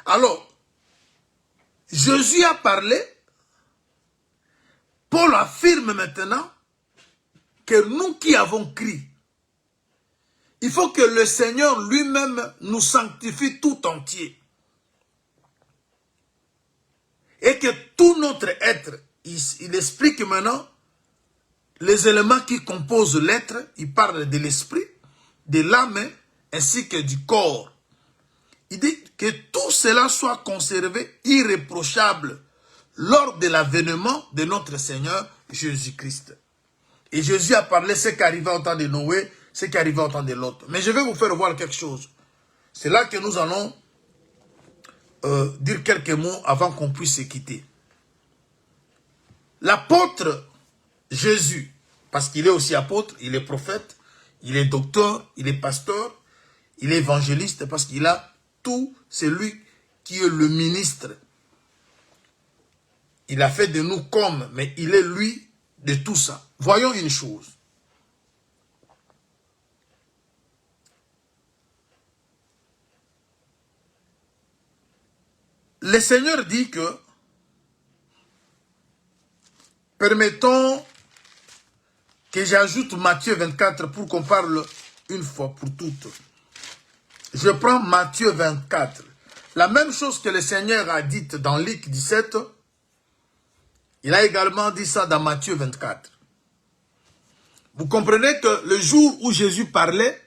Alors, Jésus a parlé, Paul affirme maintenant que nous qui avons crié, il faut que le Seigneur lui-même nous sanctifie tout entier. Et que tout notre être, il explique maintenant les éléments qui composent l'être. Il parle de l'esprit, de l'âme, ainsi que du corps. Il dit que tout cela soit conservé irréprochable lors de l'avènement de notre Seigneur Jésus-Christ. Et Jésus a parlé ce qui arrivait au temps de Noé, ce qui arrivait au temps de l'autre. Mais je vais vous faire voir quelque chose. C'est là que nous allons dire quelques mots avant qu'on puisse se quitter. L'apôtre Jésus, parce qu'il est aussi apôtre, il est prophète, il est docteur, il est pasteur, il est évangéliste, parce qu'il a tout, c'est lui qui est le ministre. Il a fait de nous comme, mais il est lui de tout ça. Voyons une chose. Le Seigneur dit que, permettons que j'ajoute Matthieu 24 pour qu'on parle une fois pour toutes. Je prends Matthieu 24. La même chose que le Seigneur a dit dans Luc 17, il a également dit ça dans Matthieu 24. Vous comprenez que le jour où Jésus parlait,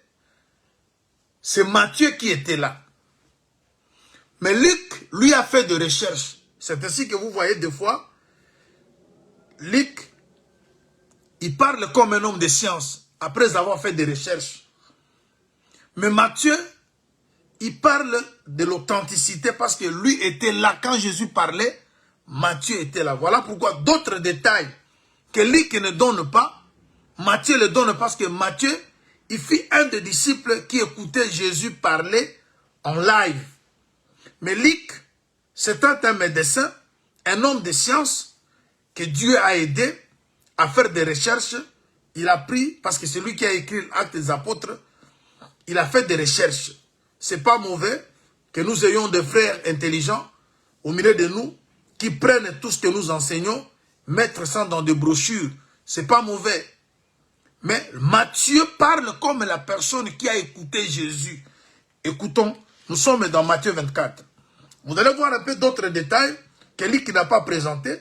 c'est Matthieu qui était là. Mais Luc, lui, a fait des recherches. C'est ainsi que vous voyez des fois, Luc, il parle comme un homme de science, après avoir fait des recherches. Mais Matthieu, il parle de l'authenticité parce que lui était là. Quand Jésus parlait, Matthieu était là. Voilà pourquoi d'autres détails que Luc ne donne pas, Matthieu le donne parce que Matthieu, il fit un des disciples qui écoutait Jésus parler en live. Mais Luc, c'était un médecin, un homme de science que Dieu a aidé à faire des recherches. Il a pris, parce que c'est lui qui a écrit l'Acte des Apôtres, il a fait des recherches. C'est pas mauvais que nous ayons des frères intelligents au milieu de nous qui prennent tout ce que nous enseignons, mettre ça dans des brochures. C'est pas mauvais. Mais Matthieu parle comme la personne qui a écouté Jésus. Écoutons, nous sommes dans Matthieu 24. Vous allez voir un peu d'autres détails que lui qui n'a pas présenté,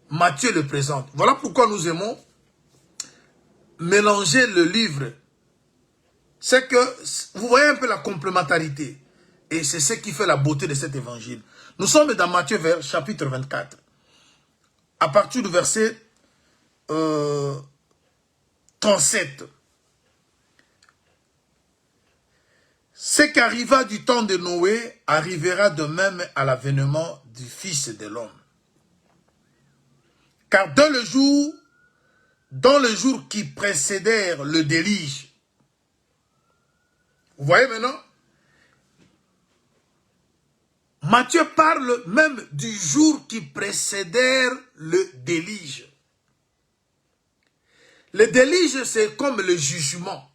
Matthieu le présente. Voilà pourquoi nous aimons mélanger le livre. C'est que, vous voyez un peu la complémentarité. Et c'est ce qui fait la beauté de cet évangile. Nous sommes dans Matthieu chapitre 24. À partir du verset 37. Ce qui arriva du temps de Noé arrivera de même à l'avènement du Fils de l'homme. Car dans le jour qui précédèrent le déluge, vous voyez maintenant, Matthieu parle même du jour qui précédèrent le déluge. Le déluge, c'est comme le jugement.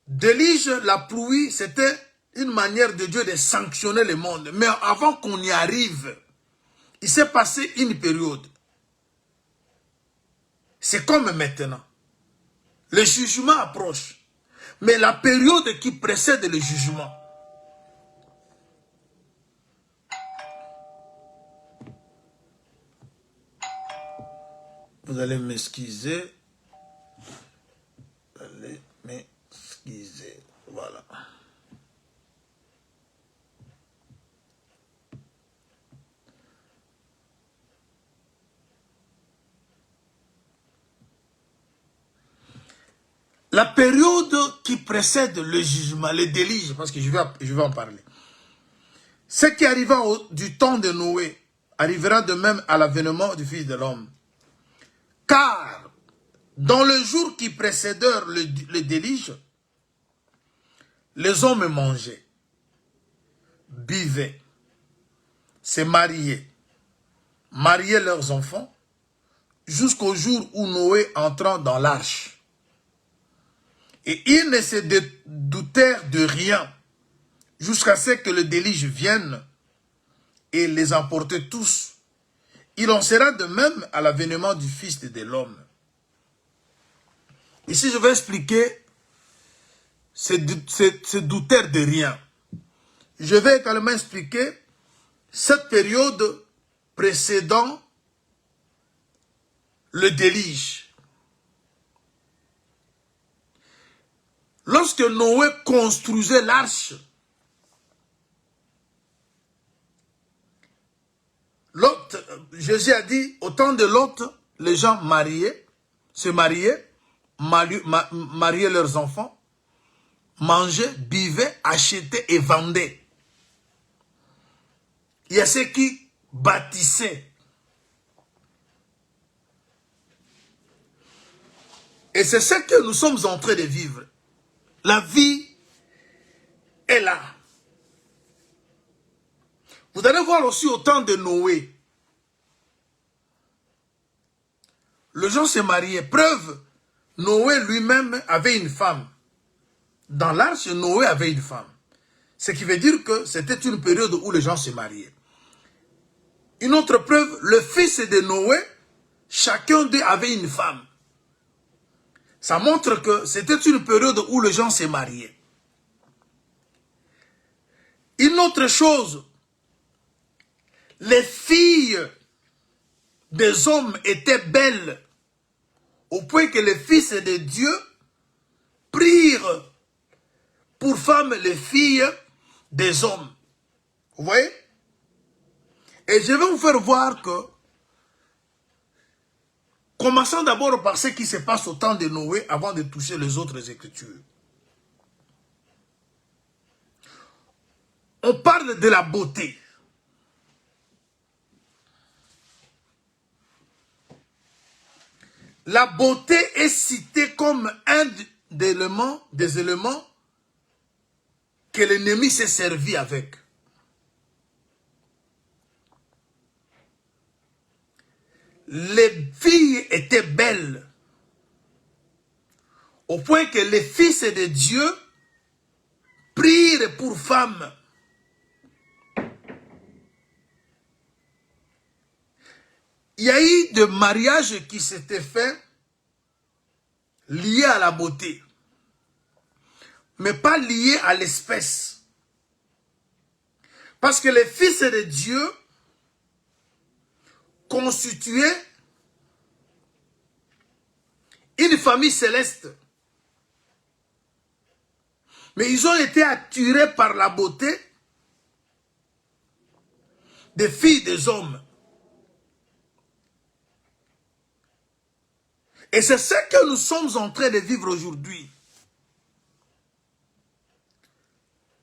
Déluge, la pluie, c'était une manière de Dieu de sanctionner le monde. Mais avant qu'on y arrive, il s'est passé une période. C'est comme maintenant. Le jugement approche. Mais la période qui précède le jugement, vous allez m'excuser. Vous allez m'excuser. Voilà. La période qui précède le jugement, le déluge, parce que je vais en parler. Ce qui arriva du temps de Noé arrivera de même à l'avènement du Fils de l'homme. Car, dans le jour qui précédèrent le déluge, les hommes mangeaient, buvaient, se mariaient leurs enfants, jusqu'au jour où Noé entra dans l'arche. Et ils ne se doutèrent de rien, jusqu'à ce que le déluge vienne et les emporte tous. Il en sera de même à l'avènement du Fils de l'homme. Ici, je vais expliquer se doutèrent de rien. Je vais également expliquer cette période précédant le déluge. Lorsque Noé construisait l'arche, Jésus a dit, au temps de Lot, les gens se mariaient, mariaient leurs enfants, mangeaient, buvaient, achetaient et vendaient. Il y a ceux qui bâtissaient. Et c'est ce que nous sommes en train de vivre. La vie est là. Vous allez voir aussi au temps de Noé. Les gens se mariaient. Preuve, Noé lui-même avait une femme. Dans l'arche, Noé avait une femme. Ce qui veut dire que c'était une période où les gens se mariaient. Une autre preuve, le fils de Noé, chacun d'eux avait une femme. Ça montre que c'était une période où les gens se mariaient. Une autre chose, les filles des hommes étaient belles, au point que les fils de Dieu prirent pour femmes les filles des hommes. Vous voyez? Et je vais vous faire voir que, commençons d'abord par ce qui se passe au temps de Noé avant de toucher les autres écritures. On parle de la beauté. La beauté est citée comme un des éléments que l'ennemi s'est servi avec. Les filles étaient belles, au point que les fils de Dieu prirent pour femmes. Il y a eu des mariages qui s'étaient faits liés à la beauté, mais pas liés à l'espèce. Parce que les fils de Dieu constituaient une famille céleste. Mais ils ont été attirés par la beauté des filles des hommes. Et c'est ce que nous sommes en train de vivre aujourd'hui.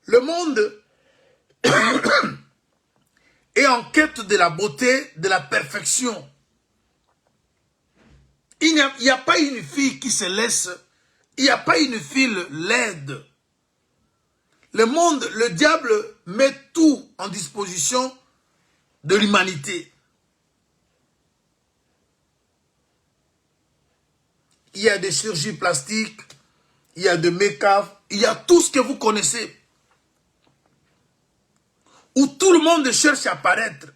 Le monde est en quête de la beauté, de la perfection. Il n'y a pas une fille qui se laisse, il n'y a pas une fille laide. Le monde, le diable met tout en disposition de l'humanité. Il y a des chirurgies plastiques, il y a des make-up, il y a tout ce que vous connaissez. Où tout le monde cherche à paraître.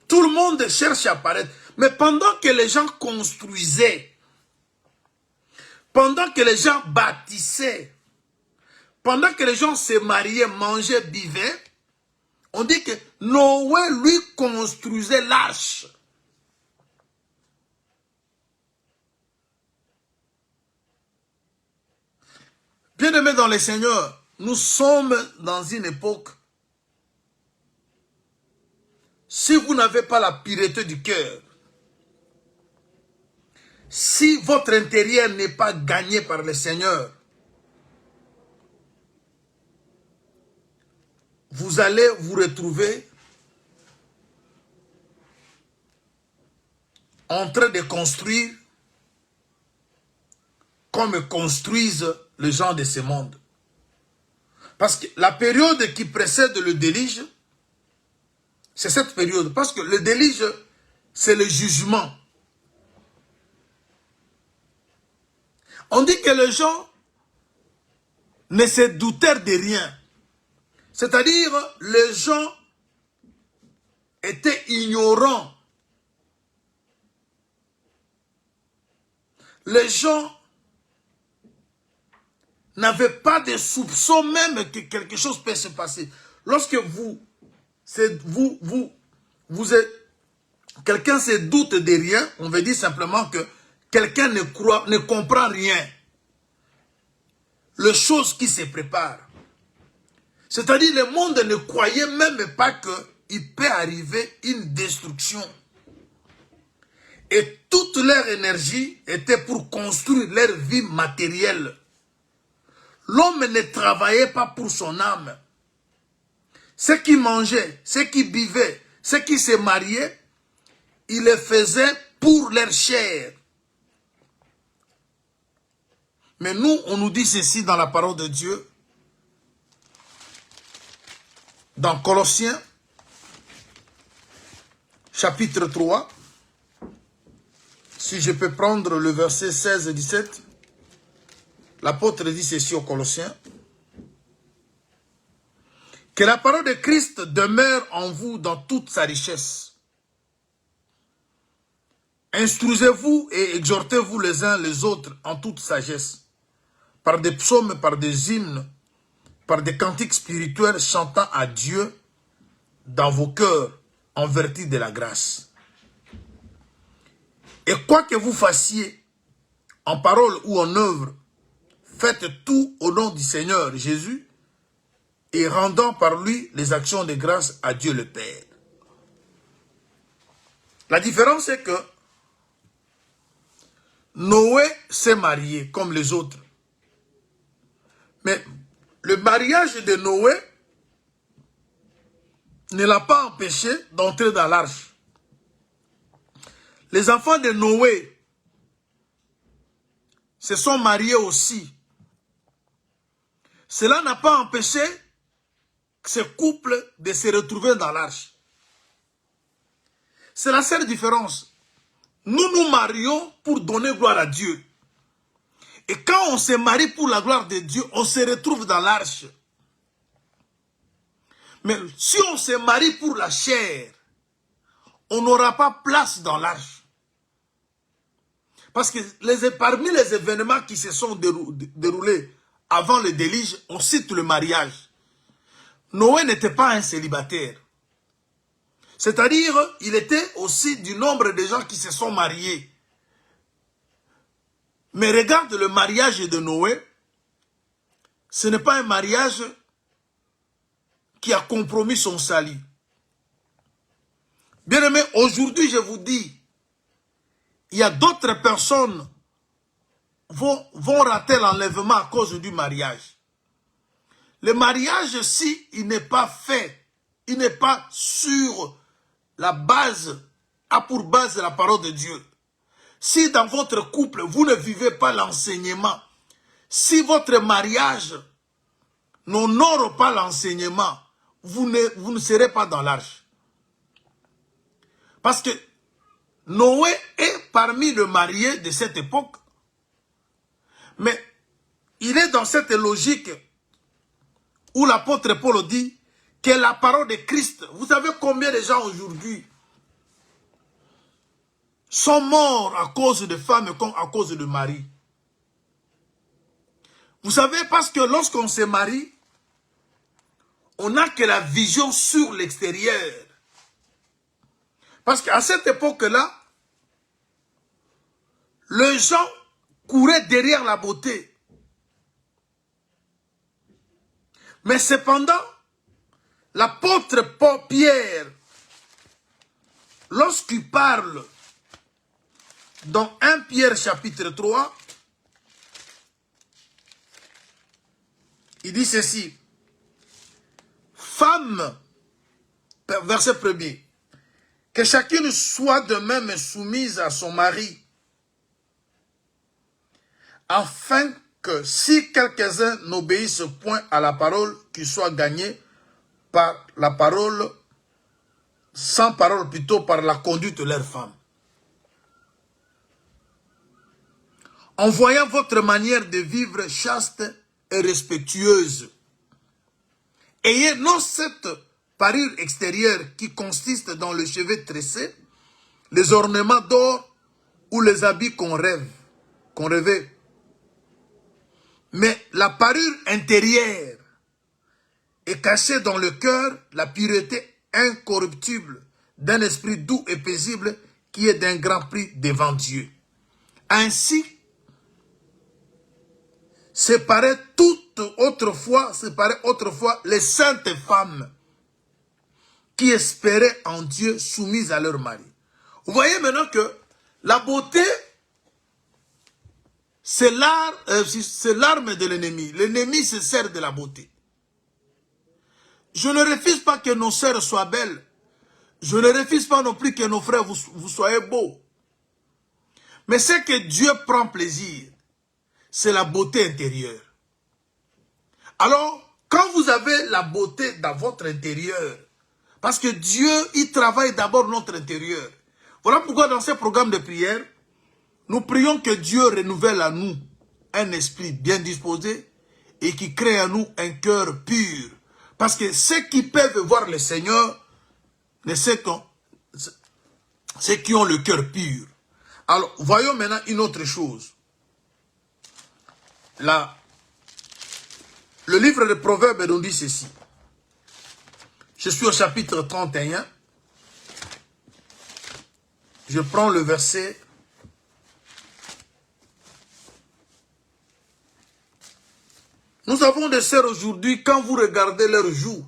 Tout le monde cherche à paraître. Mais pendant que les gens construisaient, pendant que les gens bâtissaient, pendant que les gens se mariaient, mangeaient, vivaient, on dit que Noé, lui, construisait l'arche. Bien-aimés dans le Seigneur, nous sommes dans une époque, si vous n'avez pas la pureté du cœur, si votre intérieur n'est pas gagné par le Seigneur, vous allez vous retrouver en train de construire comme construisent les gens de ce monde. Parce que la période qui précède le déluge, c'est cette période. Parce que le déluge, c'est le jugement. On dit que les gens ne se doutèrent de rien. C'est-à-dire, les gens étaient ignorants. Les gens n'avaient pas de soupçon même que quelque chose peut se passer. Lorsque quelqu'un se doute de rien, on veut dire simplement que quelqu'un ne comprend rien. Les choses qui se préparent. C'est-à-dire le monde ne croyait même pas qu'il peut arriver une destruction. Et toute leur énergie était pour construire leur vie matérielle. L'homme ne travaillait pas pour son âme. Ceux qui mangeaient, ceux qui buvaient, ceux qui se mariaient, ils le faisaient pour leur chair. Mais nous, on nous dit ceci dans la parole de Dieu. Dans Colossiens, chapitre 3, si je peux prendre le verset 16 et 17, l'apôtre dit ceci aux Colossiens. Que la parole de Christ demeure en vous dans toute sa richesse. Instruisez-vous et exhortez-vous les uns les autres en toute sagesse, par des psaumes, par des hymnes, par des cantiques spirituels chantant à Dieu dans vos cœurs en vertu de la grâce. Et quoi que vous fassiez, en parole ou en œuvre, faites tout au nom du Seigneur Jésus et rendant par lui les actions de grâce à Dieu le Père. La différence est que Noé s'est marié comme les autres. Mais le mariage de Noé ne l'a pas empêché d'entrer dans l'arche. Les enfants de Noé se sont mariés aussi. Cela n'a pas empêché ce couple de se retrouver dans l'arche. C'est la seule différence. Nous nous marions pour donner gloire à Dieu. Et quand on se marie pour la gloire de Dieu, on se retrouve dans l'arche. Mais si on se marie pour la chair, on n'aura pas place dans l'arche. Parce que parmi les événements qui se sont déroulés avant le déluge, on cite le mariage. Noé n'était pas un célibataire. C'est-à-dire, il était aussi du nombre de gens qui se sont mariés. Mais regarde le mariage de Noé. Ce n'est pas un mariage qui a compromis son salut. Bien aimé, aujourd'hui, je vous dis, il y a d'autres personnes qui vont rater l'enlèvement à cause du mariage. Le mariage, si il n'est pas fait, il n'est pas sur la base, a pour base la parole de Dieu. Si dans votre couple, vous ne vivez pas l'enseignement, si votre mariage n'honore pas l'enseignement, vous ne serez pas dans l'arche. Parce que Noé est parmi les mariés de cette époque, mais il est dans cette logique où l'apôtre Paul dit que la parole de Christ, vous savez combien de gens aujourd'hui sont morts à cause de femmes comme à cause de mari. Vous savez, parce que lorsqu'on se marie, on n'a que la vision sur l'extérieur. Parce qu'à cette époque-là, les gens couraient derrière la beauté. Mais cependant, l'apôtre Pierre, lorsqu'il parle dans 1 Pierre chapitre 3, il dit ceci. Femme, verset 1er, que chacune soit de même soumise à son mari, afin que si quelques-uns n'obéissent point à la parole, qu'ils soient gagnés par la parole, sans parole plutôt par la conduite de leur femme. En voyant votre manière de vivre chaste et respectueuse, ayez non cette parure extérieure qui consiste dans le cheveu tressé, les ornements d'or ou les habits qu'on rêvait, mais la parure intérieure est cachée dans le cœur, la pureté incorruptible d'un esprit doux et paisible qui est d'un grand prix devant Dieu. Ainsi, séparait autrefois les saintes femmes qui espéraient en Dieu soumises à leur mari. Vous voyez maintenant que la beauté, c'est l'arme de l'ennemi. L'ennemi se sert de la beauté. Je ne refuse pas que nos sœurs soient belles. Je ne refuse pas non plus que nos frères vous soyez beaux. Mais ce que Dieu prend plaisir, c'est la beauté intérieure. Alors, quand vous avez la beauté dans votre intérieur, parce que Dieu, il travaille d'abord notre intérieur. Voilà pourquoi dans ce programme de prière, nous prions que Dieu renouvelle à nous un esprit bien disposé et qui crée à nous un cœur pur. Parce que ceux qui peuvent voir le Seigneur, ceux qui ont le cœur pur. Alors, voyons maintenant une autre chose. Là, le livre de Proverbes nous dit ceci. Je suis au chapitre 31. Je prends le verset. Nous avons des sœurs aujourd'hui, quand vous regardez leurs joues,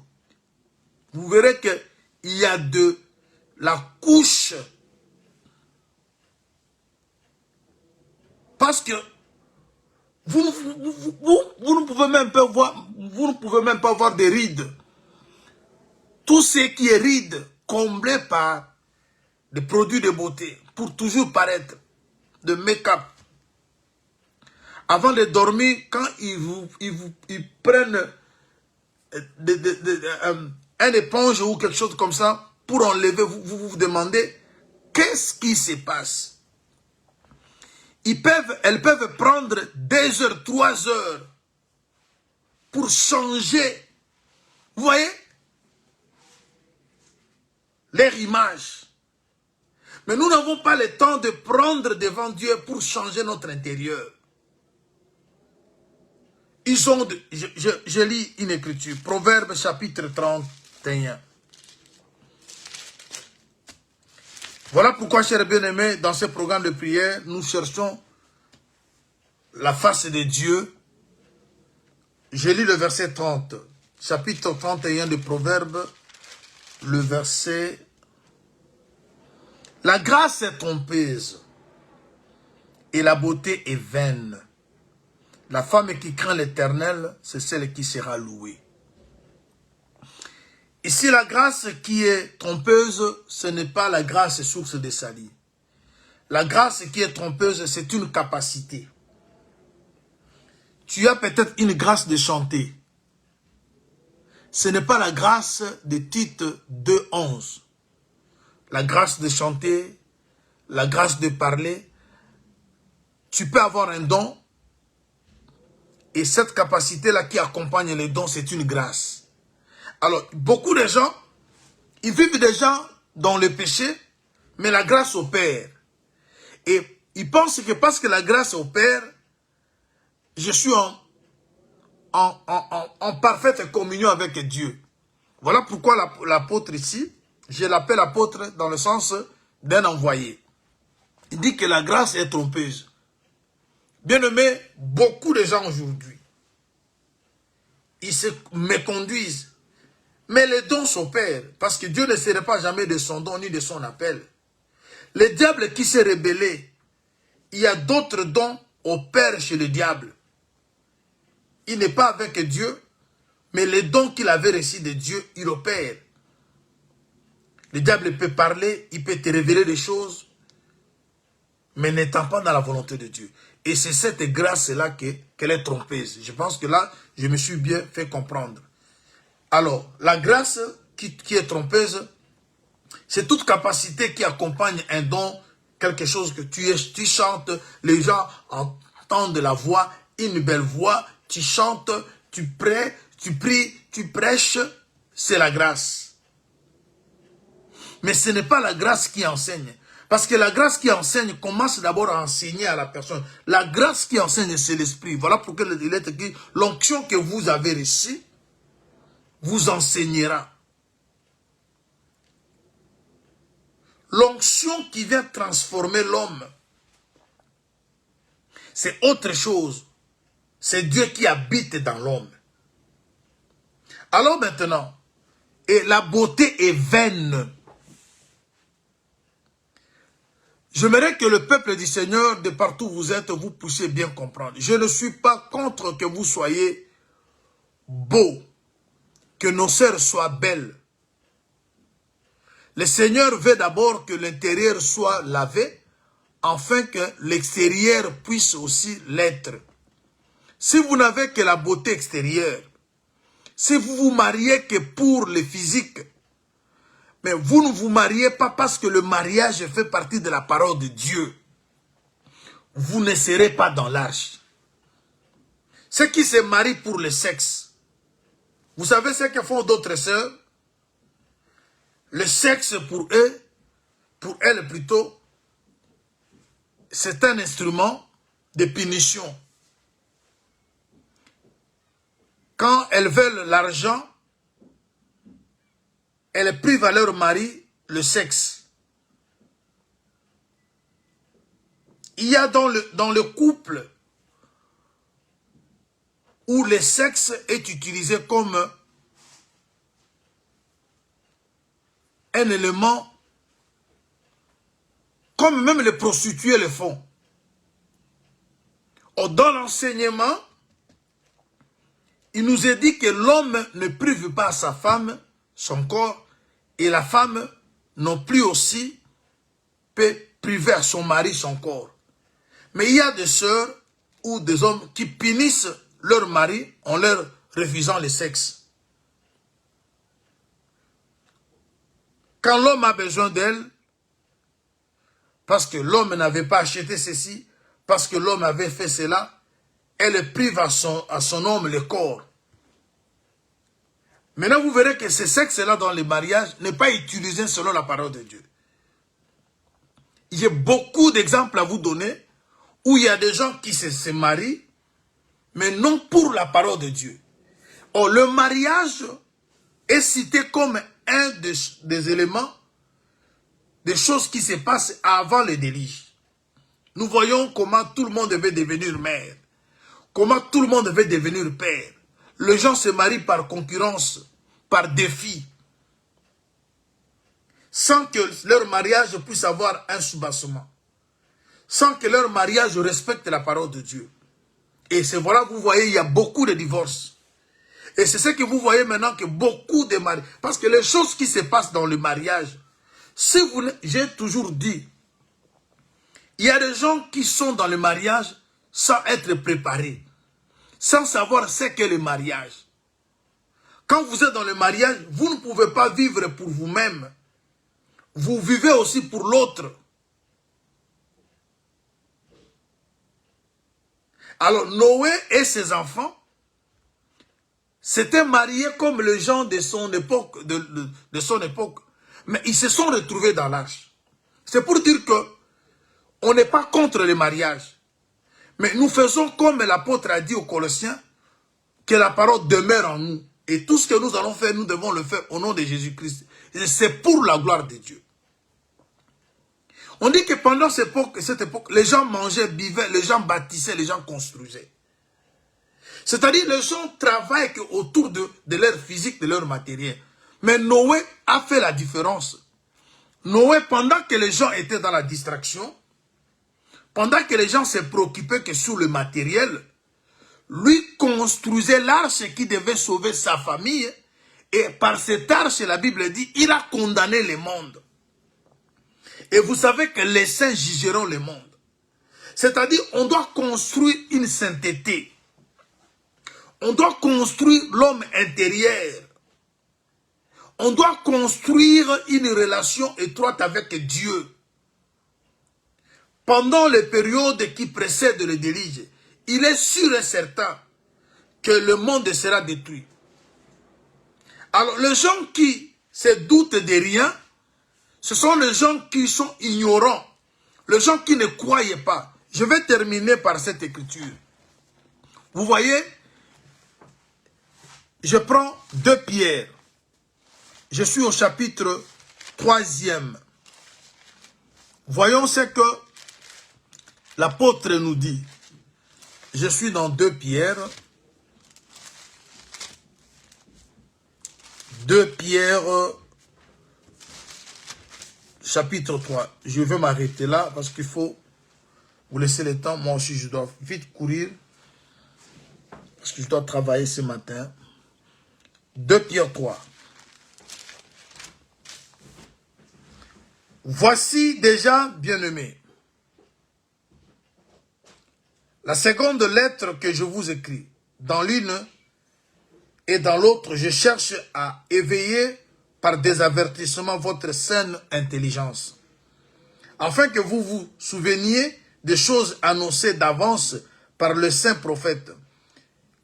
vous verrez qu'il y a de la couche. Parce que vous ne pouvez même pas voir, des rides. Tout ce qui est rides, comblé par des produits de beauté, pour toujours paraître, de make-up. Avant de dormir, quand ils prennent un éponge ou quelque chose comme ça, pour enlever, vous demandez, qu'est-ce qui se passe? Elles peuvent prendre 2 heures, 3 heures pour changer, vous voyez, leur image. Mais nous n'avons pas le temps de prendre devant Dieu pour changer notre intérieur. ils ont... Je lis une écriture. Proverbe chapitre 31. Voilà pourquoi, chers bien-aimés, dans ce programme de prière, nous cherchons la face de Dieu. Je lis le verset 30. Chapitre 31 de Proverbe, le verset... La grâce est trompeuse et la beauté est vaine. La femme qui craint l'Éternel, c'est celle qui sera louée. Ici, la grâce qui est trompeuse, ce n'est pas la grâce source de salut. La grâce qui est trompeuse, c'est une capacité. Tu as peut-être une grâce de chanter. Ce n'est pas la grâce de Tite 2:11. La grâce de chanter, la grâce de parler. Tu peux avoir un don. Et cette capacité-là qui accompagne les dons, c'est une grâce. Alors, beaucoup de gens, ils vivent déjà dans le péché, mais la grâce opère. Et ils pensent que parce que la grâce opère, je suis en parfaite communion avec Dieu. Voilà pourquoi l'apôtre ici, je l'appelle apôtre dans le sens d'un envoyé. Il dit que la grâce est trompeuse. Bien-aimé, beaucoup de gens aujourd'hui, ils se méconduisent. Mais les dons s'opèrent, parce que Dieu ne serait pas jamais de son don ni de son appel. Le diable qui s'est rébellé, il y a d'autres dons opèrent chez le diable. Il n'est pas avec Dieu, mais les dons qu'il avait reçus de Dieu, il opère. Le diable peut parler, il peut te révéler des choses, mais n'étant pas dans la volonté de Dieu. Et c'est cette grâce-là qu'elle est trompeuse. Je pense que là, je me suis bien fait comprendre. Alors, la grâce qui est trompeuse, c'est toute capacité qui accompagne un don, quelque chose que tu chantes, les gens entendent la voix, une belle voix, tu chantes, tu pries, tu prêches, c'est la grâce. Mais ce n'est pas la grâce qui enseigne. Parce que la grâce qui enseigne commence d'abord à enseigner à la personne. La grâce qui enseigne, c'est l'esprit. Voilà pourquoi il est écrit, l'onction que vous avez reçue vous enseignera. L'onction qui vient transformer l'homme, c'est autre chose. C'est Dieu qui habite dans l'homme. Alors maintenant, et la beauté est vaine. J'aimerais que le peuple du Seigneur, de partout où vous êtes, vous puissiez bien comprendre. Je ne suis pas contre que vous soyez beaux, que nos sœurs soient belles. Le Seigneur veut d'abord que l'intérieur soit lavé, afin que l'extérieur puisse aussi l'être. Si vous n'avez que la beauté extérieure, si vous vous mariez que pour le physique, mais vous ne vous mariez pas parce que le mariage fait partie de la parole de Dieu, vous ne serez pas dans l'arche. Ceux qui se marient pour le sexe, vous savez ce que font d'autres sœurs? Le sexe pour eux, pour elles plutôt, c'est un instrument de punition. Quand elles veulent l'argent, elles privent à leur mari le sexe. Il y a dans le couple où le sexe est utilisé comme un élément, comme même les prostituées le font. Dans l'enseignement, il nous est dit que l'homme ne prive pas à sa femme son corps, et la femme non plus aussi peut priver à son mari son corps. Mais il y a des sœurs ou des hommes qui punissent leur mari en leur refusant le sexe. Quand l'homme a besoin d'elle, parce que l'homme n'avait pas acheté ceci, parce que l'homme avait fait cela, elle prive à son homme le corps. Maintenant, vous verrez que ce sexe-là dans les mariages n'est pas utilisé selon la parole de Dieu. J'ai beaucoup d'exemples à vous donner où il y a des gens qui se marient mais non pour la parole de Dieu. Or, le mariage est cité comme un des éléments, des choses qui se passent avant le déluge. Nous voyons comment tout le monde devait devenir mère, comment tout le monde devait devenir père. Les gens se marient par concurrence, par défi, sans que leur mariage puisse avoir un soubassement, sans que leur mariage respecte la parole de Dieu. Et c'est voilà, vous voyez, il y a beaucoup de divorces. Et c'est ce que vous voyez maintenant, que beaucoup de mariages, parce que les choses qui se passent dans le mariage, si vous, j'ai toujours dit, il y a des gens qui sont dans le mariage sans être préparés, sans savoir ce qu'est le mariage. Quand vous êtes dans le mariage, vous ne pouvez pas vivre pour vous-même. Vous vivez aussi pour l'autre. Alors Noé et ses enfants s'étaient mariés comme les gens de son époque, de son époque. Mais ils se sont retrouvés dans l'arche. C'est pour dire que on n'est pas contre le mariage. Mais nous faisons comme l'apôtre a dit aux Colossiens, que la parole demeure en nous. Et tout ce que nous allons faire, nous devons le faire au nom de Jésus-Christ. C'est pour la gloire de Dieu. On dit que pendant cette époque, les gens mangeaient, buvaient, les gens bâtissaient, les gens construisaient. C'est-à-dire les gens travaillent autour de leur physique, de leur matériel. Mais Noé a fait la différence. Noé, pendant que les gens étaient dans la distraction, pendant que les gens se préoccupaient que sur le matériel, lui construisait l'arche qui devait sauver sa famille. Et par cette arche, la Bible dit, il a condamné le monde. Et vous savez que les saints jugeront le monde. C'est-à-dire, on doit construire une sainteté. On doit construire l'homme intérieur. On doit construire une relation étroite avec Dieu. Pendant les périodes qui précèdent le déluge, il est sûr et certain que le monde sera détruit. Alors, les gens qui se doutent de rien, ce sont les gens qui sont ignorants, les gens qui ne croyaient pas. Je vais terminer par cette écriture. Vous voyez, je prends 2 Pierre. Je suis au chapitre 3e. Voyons ce que l'apôtre nous dit. Je suis dans 2 Pierre. 2 Pierre, chapitre 3. Je vais m'arrêter là parce qu'il faut vous laisser le temps. Moi aussi, je dois vite courir parce que je dois travailler ce matin. 2 Pierre 3. Voici déjà, bien-aimés, la seconde lettre que je vous écris. Dans l'une et dans l'autre, je cherche à éveiller par des avertissements votre saine intelligence, afin que vous vous souveniez des choses annoncées d'avance par le saint prophète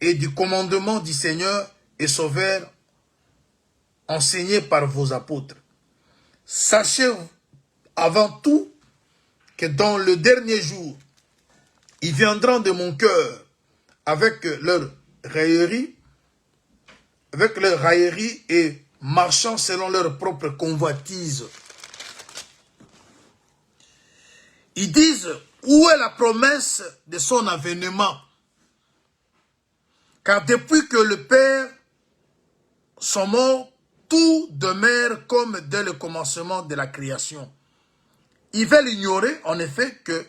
et du commandement du Seigneur et Sauveur enseigné par vos apôtres. Sachez avant tout que dans le dernier jour, ils viendront de mon cœur avec leur raillerie, et marchant selon leur propre convoitise. Ils disent, où est la promesse de son avènement? Car depuis que le Père sont morts, tout demeure comme dès le commencement de la création. Ils veulent ignorer, en effet, que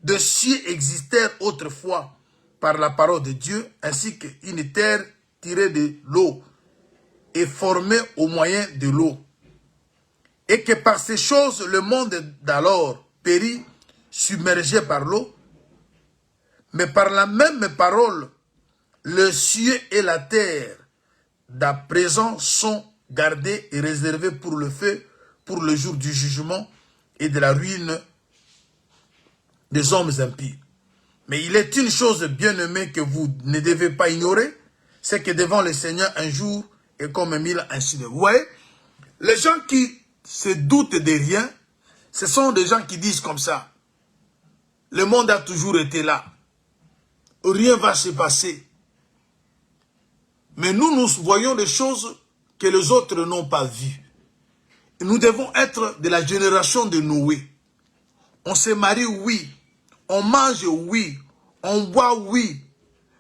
de cieux existèrent autrefois par la parole de Dieu, ainsi qu'une terre tirée de l'eau et formée au moyen de l'eau. Et que par ces choses, le monde d'alors périt, submergé par l'eau. Mais par la même parole, le ciel et la terre d'à présent sont gardés et réservés pour le feu, pour le jour du jugement et de la ruine des hommes impies. Mais il est une chose bien-aimée que vous ne devez pas ignorer, c'est que devant le Seigneur, un jour est comme 1000 ans, ainsi de suite. Vous voyez, les gens qui se doutent de rien, ce sont des gens qui disent comme ça. Le monde a toujours été là. rien va se passer. Mais nous voyons des choses que les autres n'ont pas vues. Nous devons être de la génération de Noé. On se marie, oui. On mange, oui. On boit, oui.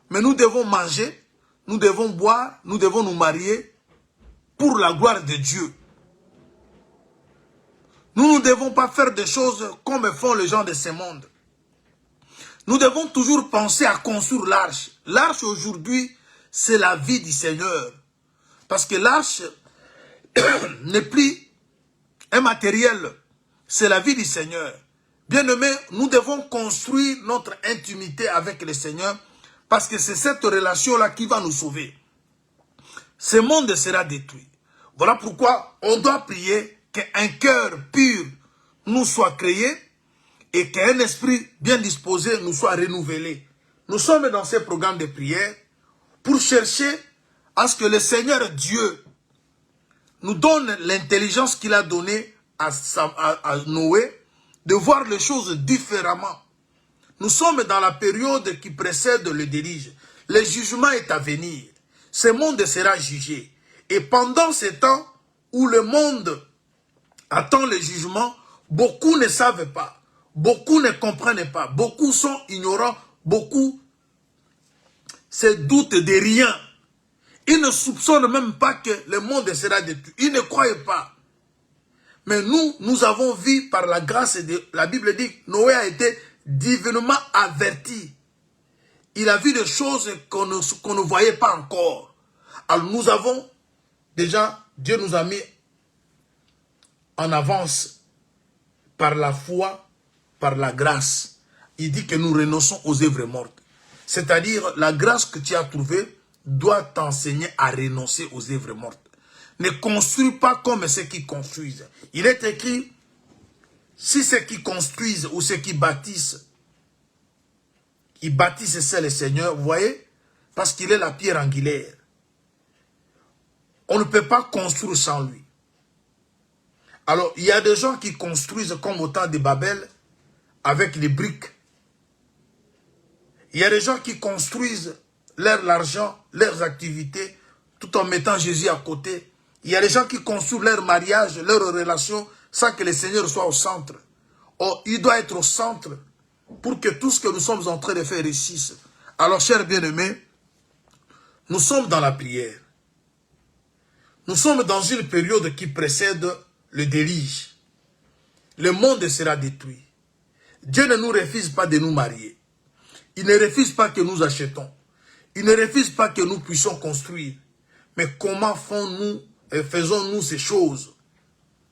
Mais nous devons manger, nous devons boire, nous devons nous marier pour la gloire de Dieu. Nous ne devons pas faire des choses comme font les gens de ce monde. Nous devons toujours penser à construire l'arche. L'arche aujourd'hui, c'est la vie du Seigneur. Parce que l'arche n'est plus un matériel, c'est la vie du Seigneur. Bien-aimés, nous devons construire notre intimité avec le Seigneur parce que c'est cette relation-là qui va nous sauver. Ce monde sera détruit. Voilà pourquoi on doit prier qu'un cœur pur nous soit créé et qu'un esprit bien disposé nous soit renouvelé. Nous sommes dans ces programmes de prière pour chercher à ce que le Seigneur Dieu nous donne l'intelligence qu'il a donnée à Noé de voir les choses différemment. Nous sommes dans la période qui précède le déluge. Le jugement est à venir. Ce monde sera jugé. Et pendant ce temps où le monde attend le jugement, beaucoup ne savent pas. Beaucoup ne comprennent pas. Beaucoup sont ignorants. Beaucoup se doutent de rien. Ils ne soupçonnent même pas que le monde sera détruit. Ils ne croient pas. Mais nous avons vu par la grâce de la Bible dit que Noé a été divinement averti. Il a vu des choses qu'on ne voyait pas encore. Alors nous avons déjà, Dieu nous a mis en avance par la foi, par la grâce. Il dit que nous renonçons aux œuvres mortes. C'est-à-dire la grâce que tu as trouvée doit t'enseigner à renoncer aux œuvres mortes. Ne construis pas comme ceux qui construisent. Il est écrit, si ceux qui construisent ou ceux qui bâtissent, ils bâtissent, c'est le Seigneur, vous voyez, parce qu'il est la pierre angulaire. On ne peut pas construire sans lui. Alors, il y a des gens qui construisent comme au temps de Babel avec les briques. Il y a des gens qui construisent l'argent, leurs activités, tout en mettant Jésus à côté. Il y a des gens qui construisent leur mariage, leur relation, sans que le Seigneur soit au centre. Or, il doit être au centre pour que tout ce que nous sommes en train de faire réussisse. Alors, chers bien-aimés, nous sommes dans la prière. Nous sommes dans une période qui précède le déluge. Le monde sera détruit. Dieu ne nous refuse pas de nous marier. Il ne refuse pas que nous achetons. Il ne refuse pas que nous puissions construire. Mais comment faisons-nous ces choses?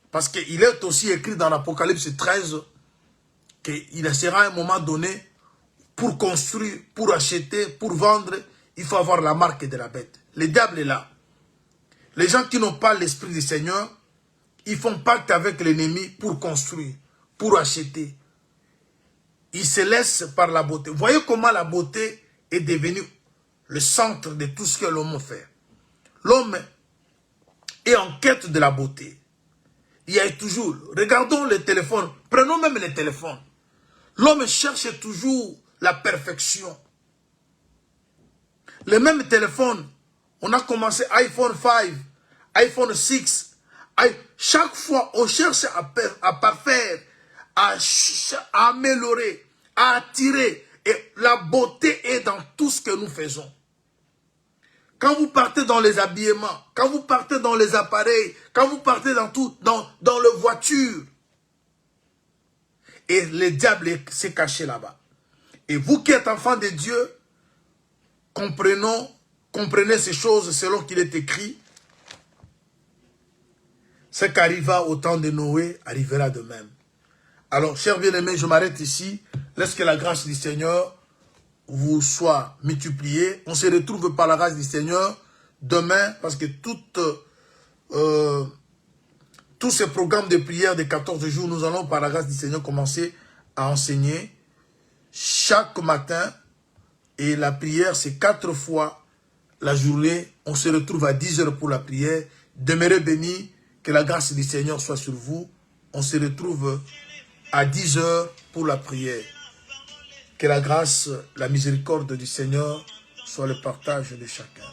Parce qu'il est aussi écrit dans l'Apocalypse 13 qu'il sera un moment donné pour construire, pour acheter, pour vendre, il faut avoir la marque de la bête. Le diable est là. Les gens qui n'ont pas l'esprit du Seigneur, ils font pacte avec l'ennemi pour construire, pour acheter. Ils se laissent par la beauté. Voyez comment la beauté est devenue le centre de tout ce que l'homme fait. L'homme est en quête de la beauté. Il y a toujours, regardons les téléphones, prenons même les téléphones. L'homme cherche toujours la perfection. Les mêmes téléphones, on a commencé iPhone 5, iPhone 6. Chaque fois, on cherche à parfaire, à améliorer, à attirer. Et la beauté est dans tout ce que nous faisons. Quand vous partez dans les habillements, quand vous partez dans les appareils, quand vous partez dans tout, dans les voitures, et le diable s'est caché là-bas. Et vous qui êtes enfants de Dieu, comprenez ces choses selon qu'il est écrit. Ce qui arriva au temps de Noé arrivera de même. Alors, chers bien-aimés, je m'arrête ici. Laisse que la grâce du Seigneur vous soit multipliée. On se retrouve par la grâce du Seigneur demain, parce que tous ces programmes de prière de 14 jours, nous allons par la grâce du Seigneur commencer à enseigner chaque matin. Et la prière, c'est 4 fois la journée. On se retrouve à 10 heures pour la prière. Demeurez bénis. Que la grâce du Seigneur soit sur vous. On se retrouve à 10 heures pour la prière. Que la grâce, la miséricorde du Seigneur soit le partage de chacun.